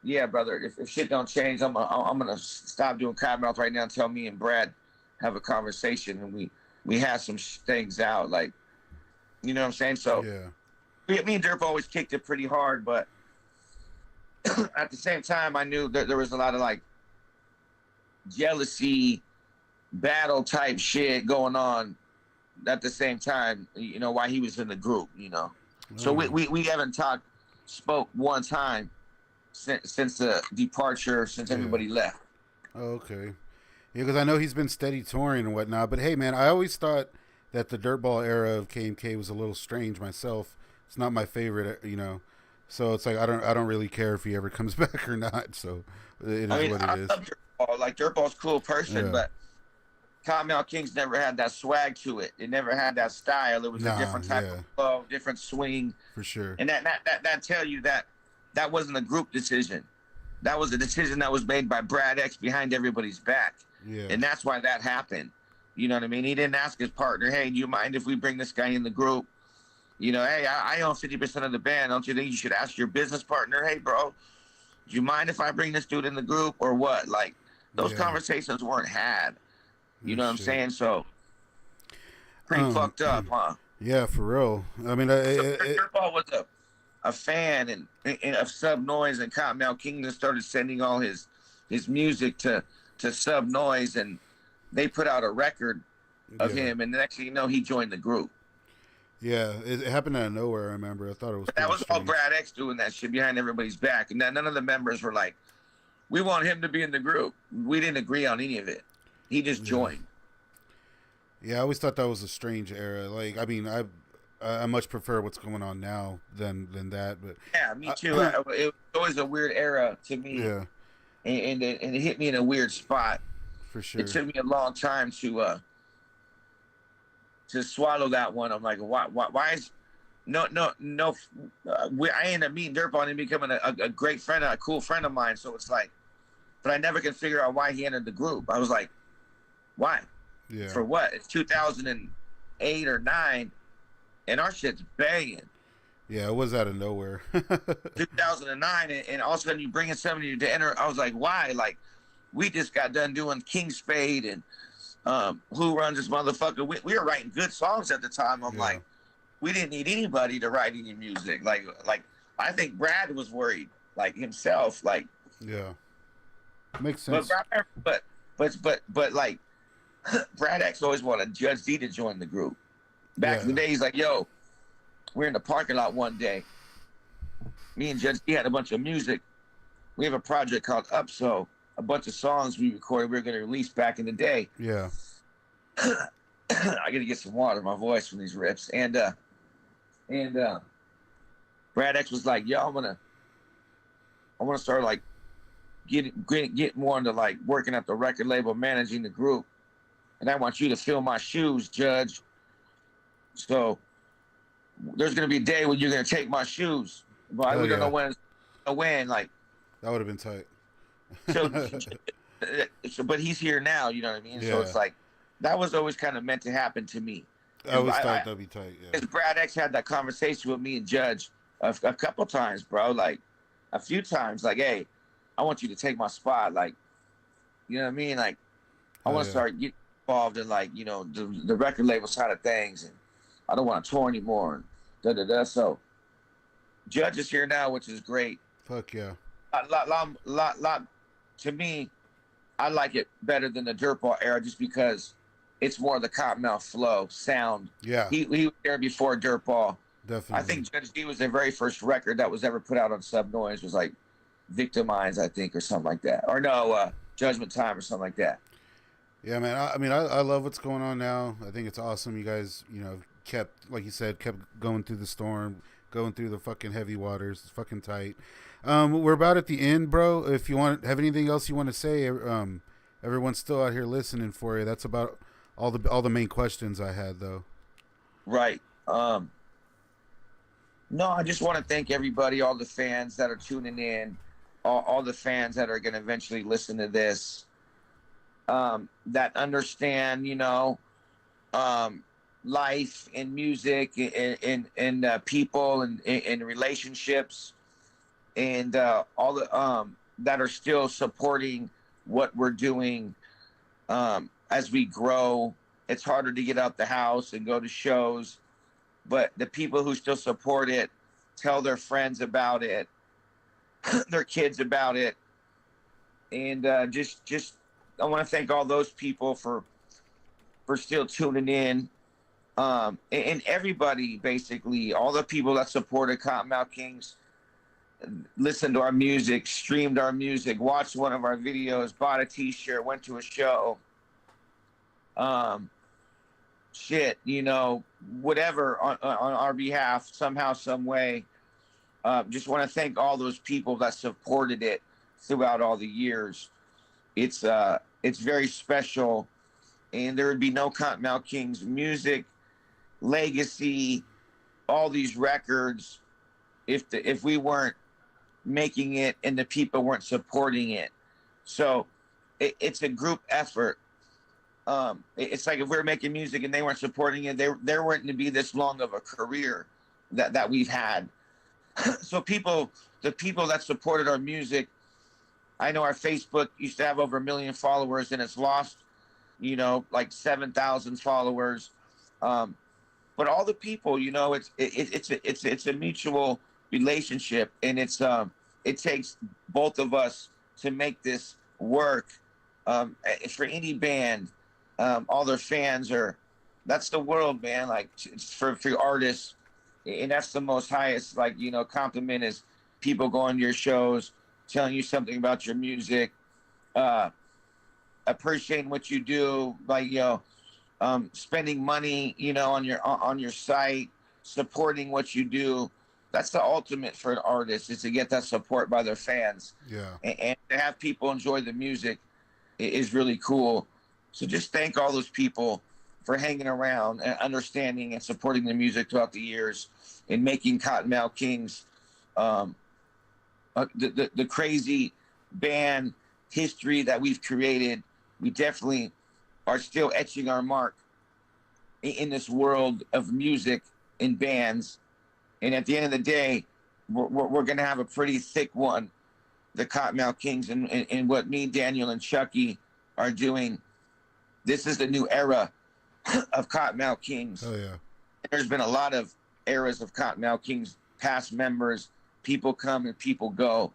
yeah, brother, if shit don't change, I'm gonna stop doing Cottonmouth right now until me and Brad have a conversation, and we had some things out, like, you know what I'm saying? So yeah, me and Dirk always kicked it pretty hard, but at the same time, I knew that there was a lot of like jealousy, battle type shit going on at the same time, you know, while he was in the group, you know. So we haven't spoke one time since the departure, since everybody left. Oh, okay. Yeah, because I know he's been steady touring and whatnot. But hey, man, I always thought that the Dirtball era of KMK was a little strange myself. It's not my favorite, you know. So it's like I don't really care if he ever comes back or not. So it is what it is. I love Dirtball. Like, Dirtball's a cool person, but Kottonmouth Kings never had that swag to it. It never had that style. It was a different type of flow, different swing. For sure. And that tell you that wasn't a group decision. That was a decision that was made by Brad X behind everybody's back. Yeah. And that's why that happened. You know what I mean? He didn't ask his partner, hey, do you mind if we bring this guy in the group? You know, hey, I own 50% of the band. Don't you think you should ask your business partner, hey, bro, do you mind if I bring this dude in the group or what? Like, those conversations weren't had. You know what I'm saying? So, pretty fucked up, huh? Yeah, for real. I mean, Dirtball was a fan and of Sub Noise, and Cottonmouth Kingdom started sending all his music to Sub Noise, and they put out a record of him, and the next thing you know, he joined the group. Yeah, it happened out of nowhere. I remember. I thought it was. But that was all Brad X doing that shit behind everybody's back, and none of the members were like, "We want him to be in the group." We didn't agree on any of it. He just joined. Yeah, I always thought that was a strange era. Like, I mean, I much prefer what's going on now than that. But yeah, me too. It was always a weird era to me. Yeah, and it hit me in a weird spot. For sure. It took me a long time to swallow that one. I'm like, why is no I ended up meeting Dirtball and becoming a great friend, a cool friend of mine. So it's like, but I never could figure out why he entered the group. I was like, why? Yeah. For what? It's 2008 or 9, and our shit's banging. Yeah, it was out of nowhere. 2009, and all of a sudden you bring in somebody to enter. I was like, why? Like, we just got done doing King Spade and Who Runs This Motherfucker. We were writing good songs at the time. I'm like, we didn't need anybody to write any music. Like I think Brad was worried, like himself. Like, yeah, makes sense. But like, Brad X always wanted Judge D to join the group. Back in the day, he's like, yo, we're in the parking lot one day. Me and Judge D had a bunch of music. We have a project called Up, so a bunch of songs we recorded we were going to release back in the day. Yeah. I got to get some water in my voice from these rips. And Brad X was like, yo, I want to start like get more into like working at the record label, managing the group. And I want you to fill my shoes, Judge. So there's going to be a day when you're going to take my shoes. But we don't know when. Like, that would have been tight. But he's here now, you know what I mean? Yeah. So it's like, that was always kind of meant to happen to me. I always thought that'd be tight, yeah. Because Brad X had that conversation with me and Judge a couple times, bro. Like, a few times. Like, hey, I want you to take my spot. Like, you know what I mean? Like, I want to start getting involved in, like, you know, the record label side of things. And I don't want to tour anymore. And So, Judge is here now, which is great. Fuck yeah. Lot. To me, I like it better than the Dirtball era just because it's more the Kottonmouth flow, sound. Yeah. He was there before Dirtball. Definitely. I think Judge D was the very first record that was ever put out on Sub Noise, was like Victimize, I think, or something like that. Or no, Judgment Time or something like that. Yeah, man. I love what's going on now. I think it's awesome. You guys, you know, kept, like you said, kept going through the storm, going through the fucking heavy waters. It's fucking tight. We're about at the end, bro. If you have anything else you want to say, everyone's still out here listening for you. That's about all the main questions I had, though. Right. No, I just want to thank everybody, all the fans that are tuning in, all the fans that are going to eventually listen to this, that understand, life and music and people and relationships, and all the that are still supporting what we're doing as we grow. It's harder to get out the house and go to shows, but the people who still support it tell their friends about it, their kids about it, and just I want to thank all those people for still tuning in, and everybody, basically all the people that supported Cottonmouth Kings, listened to our music, streamed our music, watched one of our videos, bought a T-shirt, went to a show. Shit, whatever on our behalf, somehow, some way. Just want to thank all those people that supported it throughout all the years. It's very special, and there would be no Cottonmouth Kings music, legacy, all these records if we weren't making it and the people weren't supporting it. So it's a group effort. It's like if we were making music and they weren't supporting it, there weren't to be this long of a career that we've had. So the people that supported our music, I know our Facebook used to have over 1 million followers and it's lost, like 7,000 followers. But all the people, it's a mutual relationship, and it takes both of us to make this work. For any band, all their fans that's the world, man. Like for artists, and that's the most highest, compliment is people going to your shows, telling you something about your music, appreciating what you do, spending money, on your site, supporting what you do. That's the ultimate for an artist, is to get that support by their fans. Yeah. And to have people enjoy the music is really cool. So just thank all those people for hanging around and understanding and supporting the music throughout the years and making Cottonmouth Kings the crazy band history that we've created. We definitely are still etching our mark in this world of music and bands. And at the end of the day, we're going to have a pretty thick one, the Cottonmouth Kings, and what me, Daniel, and Chucky are doing. This is the new era of Cottonmouth Kings. Oh, yeah. There's been a lot of eras of Cottonmouth Kings, past members, people come and people go.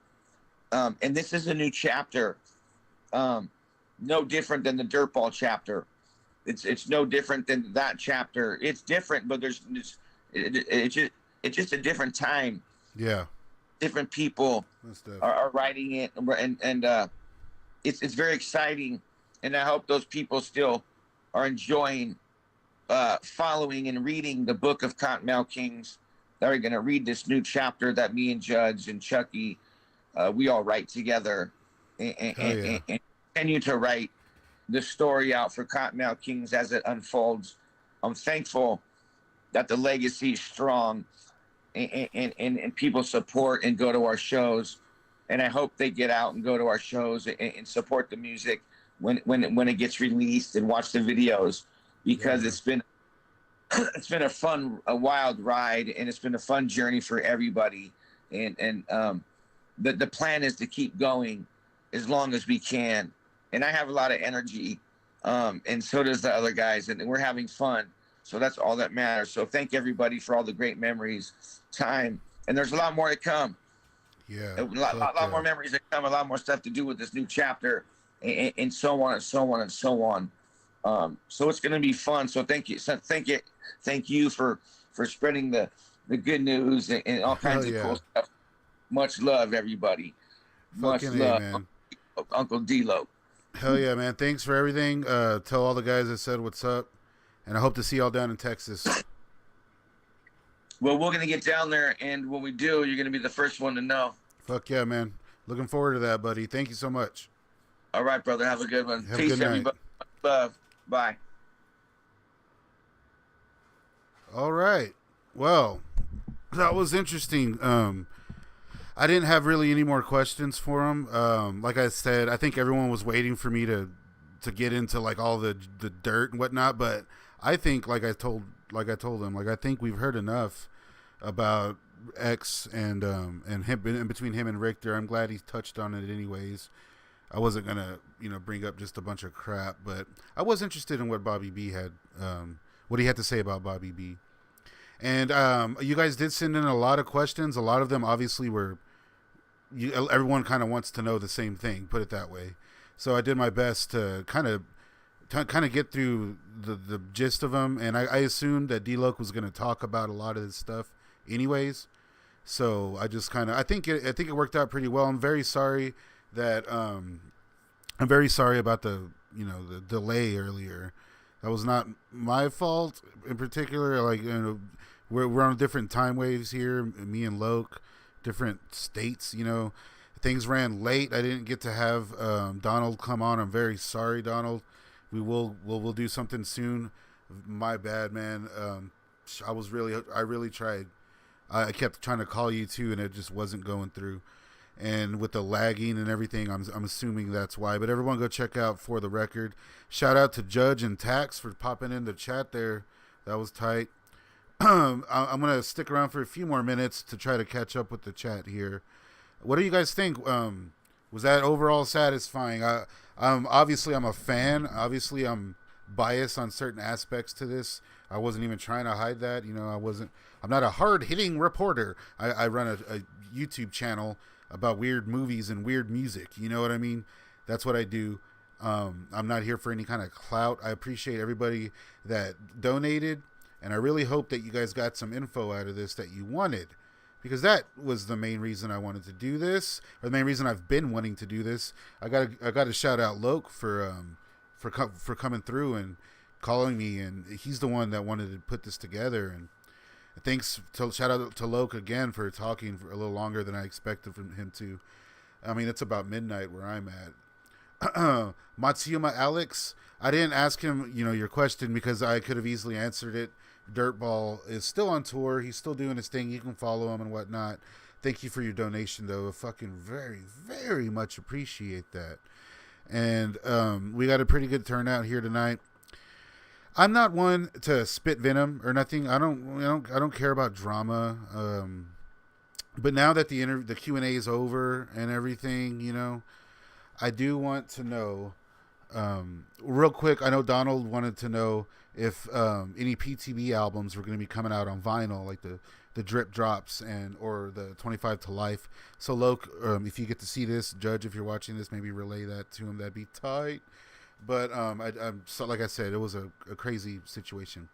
And this is a new chapter, no different than the Dirtball chapter. It's no different than that chapter. It's different, but it's just a different time. Yeah. Different people are writing it, and it's very exciting. And I hope those people still are enjoying following and reading the book of Cottonmouth Kings. That are going to read this new chapter that me and Judge and Chucky, we all write together, and continue to write the story out for Cottonmouth Kings as it unfolds. I'm thankful that the legacy is strong, and people support and go to our shows. And I hope they get out and go to our shows and support the music when it gets released, and watch the videos, because it's been a wild ride, and it's been a fun journey for everybody. And the plan is to keep going as long as we can. And I have a lot of energy, and so does the other guys, and we're having fun. So that's all that matters. So thank everybody for all the great memories, time, and there's a lot more to come. Yeah, a lot more memories to come, a lot more stuff to do with this new chapter, and so on and so on and so on. So it's going to be fun. So thank you for spreading the good news and all kinds of cool stuff. Much love, everybody. Much love, man. Uncle D-Loc. Hell yeah, man. Thanks for everything. Tell all the guys that said what's up, and I hope to see y'all down in Texas. Well, we're going to get down there, and when we do, you're going to be the first one to know. Fuck yeah, man. Looking forward to that, buddy. Thank you so much. All right, brother. Have a good one. Have Peace, a good night. everybody. Love. Bye. All right. Well, that was interesting. I didn't have really any more questions for him. Like I said, I think everyone was waiting for me to get into like all the dirt and whatnot. But I think, like I told him, like I think we've heard enough about X and him in between him and Richter. I'm glad he touched on it anyways. I wasn't gonna bring up just a bunch of crap, but I was interested in what Bobby B had what he had to say about Bobby B. And you guys did send in a lot of questions. A lot of them obviously were everyone kind of wants to know the same thing, put it that way. So I did my best to kind of get through the gist of them, and I assumed that D-Loc was going to talk about a lot of this stuff anyways. So I just I think it worked out pretty well. I'm very sorry about the delay earlier. That was not my fault in particular. Like, we're on different time waves here, me and Loc, different states, things ran late. I didn't get to have Donald come on. I'm very sorry, Donald. We'll do something soon. My bad, man. I really tried. I kept trying to call you too, and it just wasn't going through. And with the lagging and everything, I'm assuming that's why. But everyone go check out For the Record. Shout out to Judge and Tax for popping in the chat there. That was tight. I'm going to stick around for a few more minutes to try to catch up with the chat here. What do you guys think? Was that overall satisfying? Obviously, I'm a fan. Obviously, I'm biased on certain aspects to this. I wasn't even trying to hide that. I'm not a hard-hitting reporter. I run a YouTube channel about weird movies and weird music. You know what I mean? That's what I do. I'm not here for any kind of clout. I appreciate everybody that donated, and I really hope that you guys got some info out of this that you wanted, because that was the main reason I wanted to do this, or the main reason I've been wanting to do this. I got to shout out Loc for coming through and calling me, and he's the one that wanted to put this together. And shout out to Loc again for talking for a little longer than I expected from him to. I mean, it's about midnight where I'm at. Matsuyama Alex, I didn't ask him, your question, because I could have easily answered it. Dirtball is still on tour. He's still doing his thing. You can follow him and whatnot. Thank you for your donation, though. I fucking very, very much appreciate that. And we got a pretty good turnout here tonight. I'm not one to spit venom or nothing. I don't care about drama. But now that the Q&A is over and everything, I do want to know, real quick. I know Donald wanted to know if any PTB albums were going to be coming out on vinyl, like the Drip Drops or the 25 to Life. So Loc, if you get to see this, Judge, if you're watching this, maybe relay that to him. That'd be tight. But so like I said, it was a crazy situation.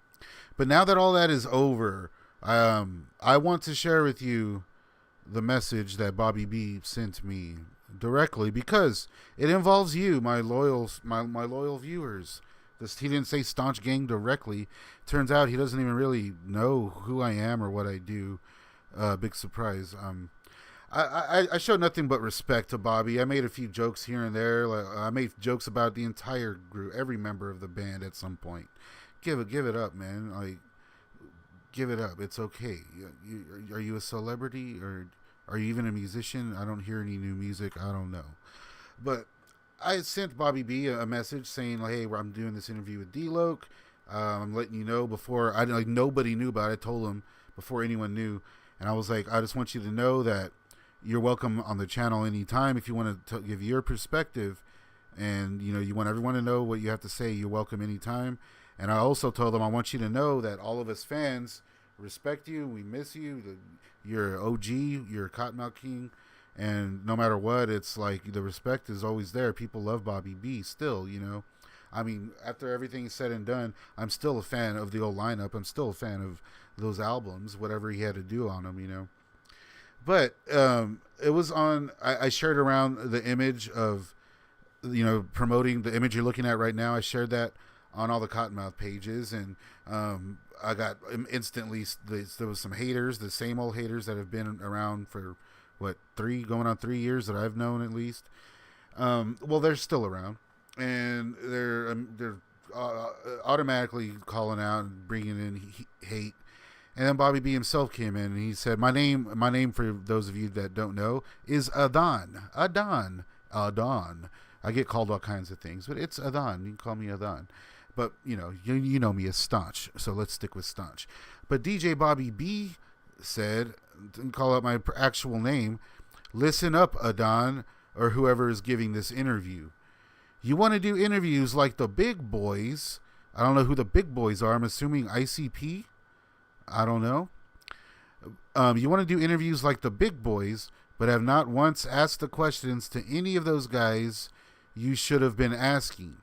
But now that all that is over, I want to share with you the message that Bobby B sent me directly, because it involves you, my loyal viewers. He didn't say Staunch Gang directly. Turns out he doesn't even really know who I am or what I do. Big surprise. I showed nothing but respect to Bobby. I made a few jokes here and there. I made jokes about the entire group, every member of the band at some point. Give it up, man. Like, give it up. It's okay. Are you a celebrity, or are you even a musician? I don't hear any new music. I don't know. But I sent Bobby B a message saying, hey, I'm doing this interview with D-Loc. I'm letting you know before nobody knew about it. I told him before anyone knew. And I was like, I just want you to know that you're welcome on the channel anytime if you want to give your perspective, and you want everyone to know what you have to say. You're welcome anytime. And I also told them, I want you to know that all of us fans respect you. We miss you. You're OG. You're a Kottonmouth King. And no matter what, it's like the respect is always there. People love Bobby B still, I mean, after everything is said and done, I'm still a fan of the old lineup. I'm still a fan of those albums, whatever he had to do on them, But it was on. I shared around the image of, promoting the image you're looking at right now. I shared that on all the Kottonmouth pages, and I got instantly. There was some haters, the same old haters that have been around for going on 3 years that I've known at least. Well, they're still around, and they're automatically calling out and bringing in hate And then Bobby B himself came in and he said, my name for those of you that don't know is Adon. Adon. Adon. I get called all kinds of things, but it's Adon. You can call me Adon. But, you know me as Staunch, so let's stick with Staunch. But DJ Bobby B said, didn't call out my actual name, listen up, Adon, or whoever is giving this interview. You want to do interviews like the big boys. I don't know who the big boys are. I'm assuming ICP. I don't know. You want to do interviews like the big boys, but have not once asked the questions to any of those guys you should have been asking.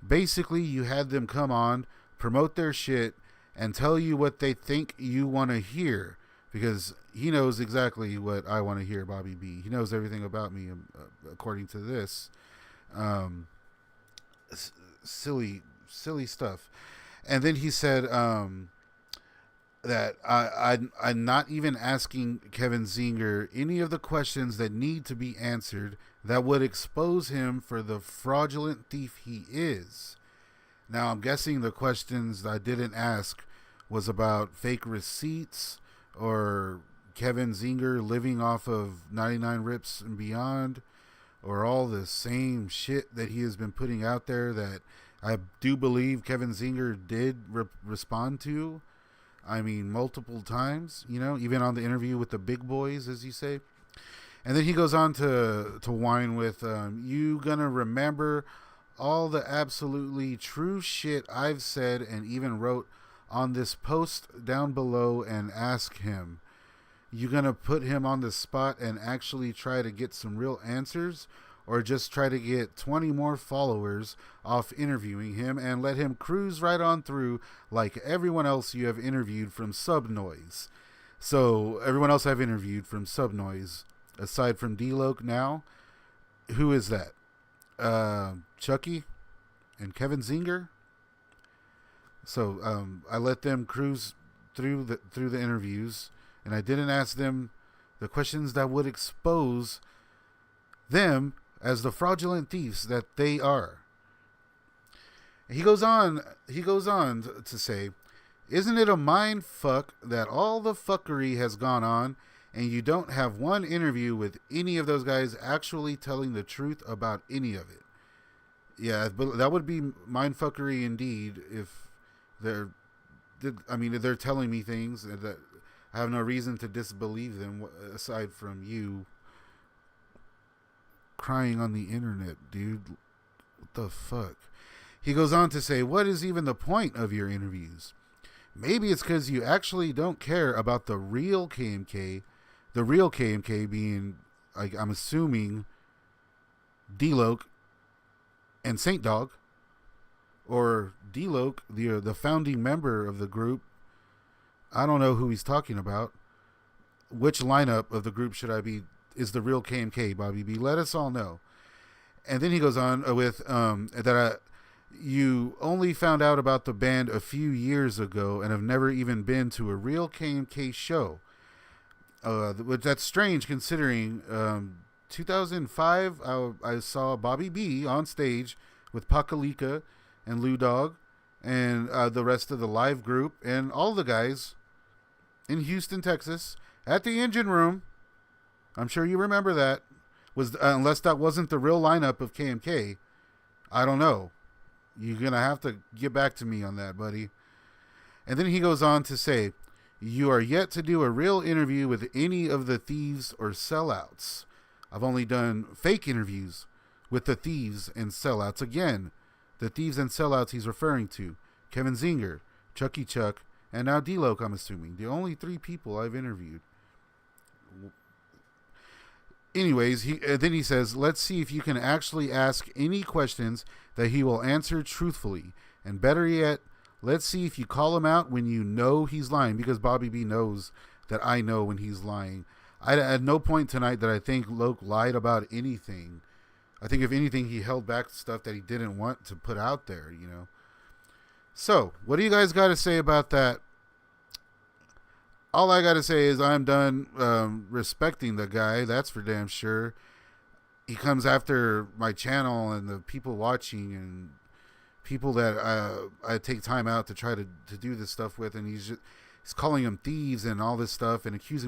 Basically, you had them come on, promote their shit, and tell you what they think you want to hear. Because he knows exactly what I want to hear, Bobby B. He knows everything about me, according to this. Silly stuff. And then he said... that I'm not even asking Kevin Zinger any of the questions that need to be answered that would expose him for the fraudulent thief he is. Now, I'm guessing the questions that I didn't ask was about fake receipts or Kevin Zinger living off of 99 Rips and Beyond, or all the same shit that he has been putting out there that I do believe Kevin Zinger did respond to. I mean, multiple times, even on the interview with the big boys, as you say. And then he goes on to whine with, you gonna remember all the absolutely true shit I've said and even wrote on this post down below and ask him. You gonna put him on the spot and actually try to get some real answers, or just try to get 20 more followers off interviewing him and let him cruise right on through like everyone else you have interviewed from Subnoise? So everyone else I've interviewed from Subnoise, aside from D-Loc now, who is that? Chucky and Kevin Zinger? So I let them cruise through the interviews, and I didn't ask them the questions that would expose them as the fraudulent thieves that they are. He goes on to say, isn't it a mind fuck that all the fuckery has gone on and you don't have one interview with any of those guys actually telling the truth about any of it? Yeah, but that would be mind fuckery indeed if they're telling me things that I have no reason to disbelieve them aside from you crying on the internet, dude. What the fuck? He goes on to say, what is even the point of your interviews? Maybe it's because you actually don't care about the real KMK. The real KMK being, like, I'm assuming, D-Loc and Saint Dog, or D-Loc, the founding member of the group. I don't know who he's talking about. Which lineup of the group should I be? Is the real KMK, Bobby B? Let us all know. And then he goes on with you only found out about the band a few years ago and have never even been to a real KMK show. Which that's strange considering 2005 I saw Bobby B on stage with Pakalika and Lou Dog and the rest of the live group and all the guys in Houston, Texas at the Engine Room. I'm sure you remember that. Unless that wasn't the real lineup of KMK. I don't know. You're going to have to get back to me on that, buddy. And then he goes on to say, you are yet to do a real interview with any of the thieves or sellouts. I've only done fake interviews with the thieves and sellouts. Again, the thieves and sellouts he's referring to. Kevin Zinger, Chucky Chuck, and now D-Loc, I'm assuming. The only 3 people I've interviewed. Anyways, then he says, let's see if you can actually ask any questions that he will answer truthfully. And better yet, let's see if you call him out when you know he's lying, because Bobby B knows that I know when he's lying. At no point tonight that I think Loc lied about anything. I think if anything, he held back stuff that he didn't want to put out there, So, what do you guys got to say about that? All I got to say is I'm done respecting the guy. That's for damn sure. He comes after my channel and the people watching and people that I take time out to try to do this stuff with. And he's calling them thieves and all this stuff and accusing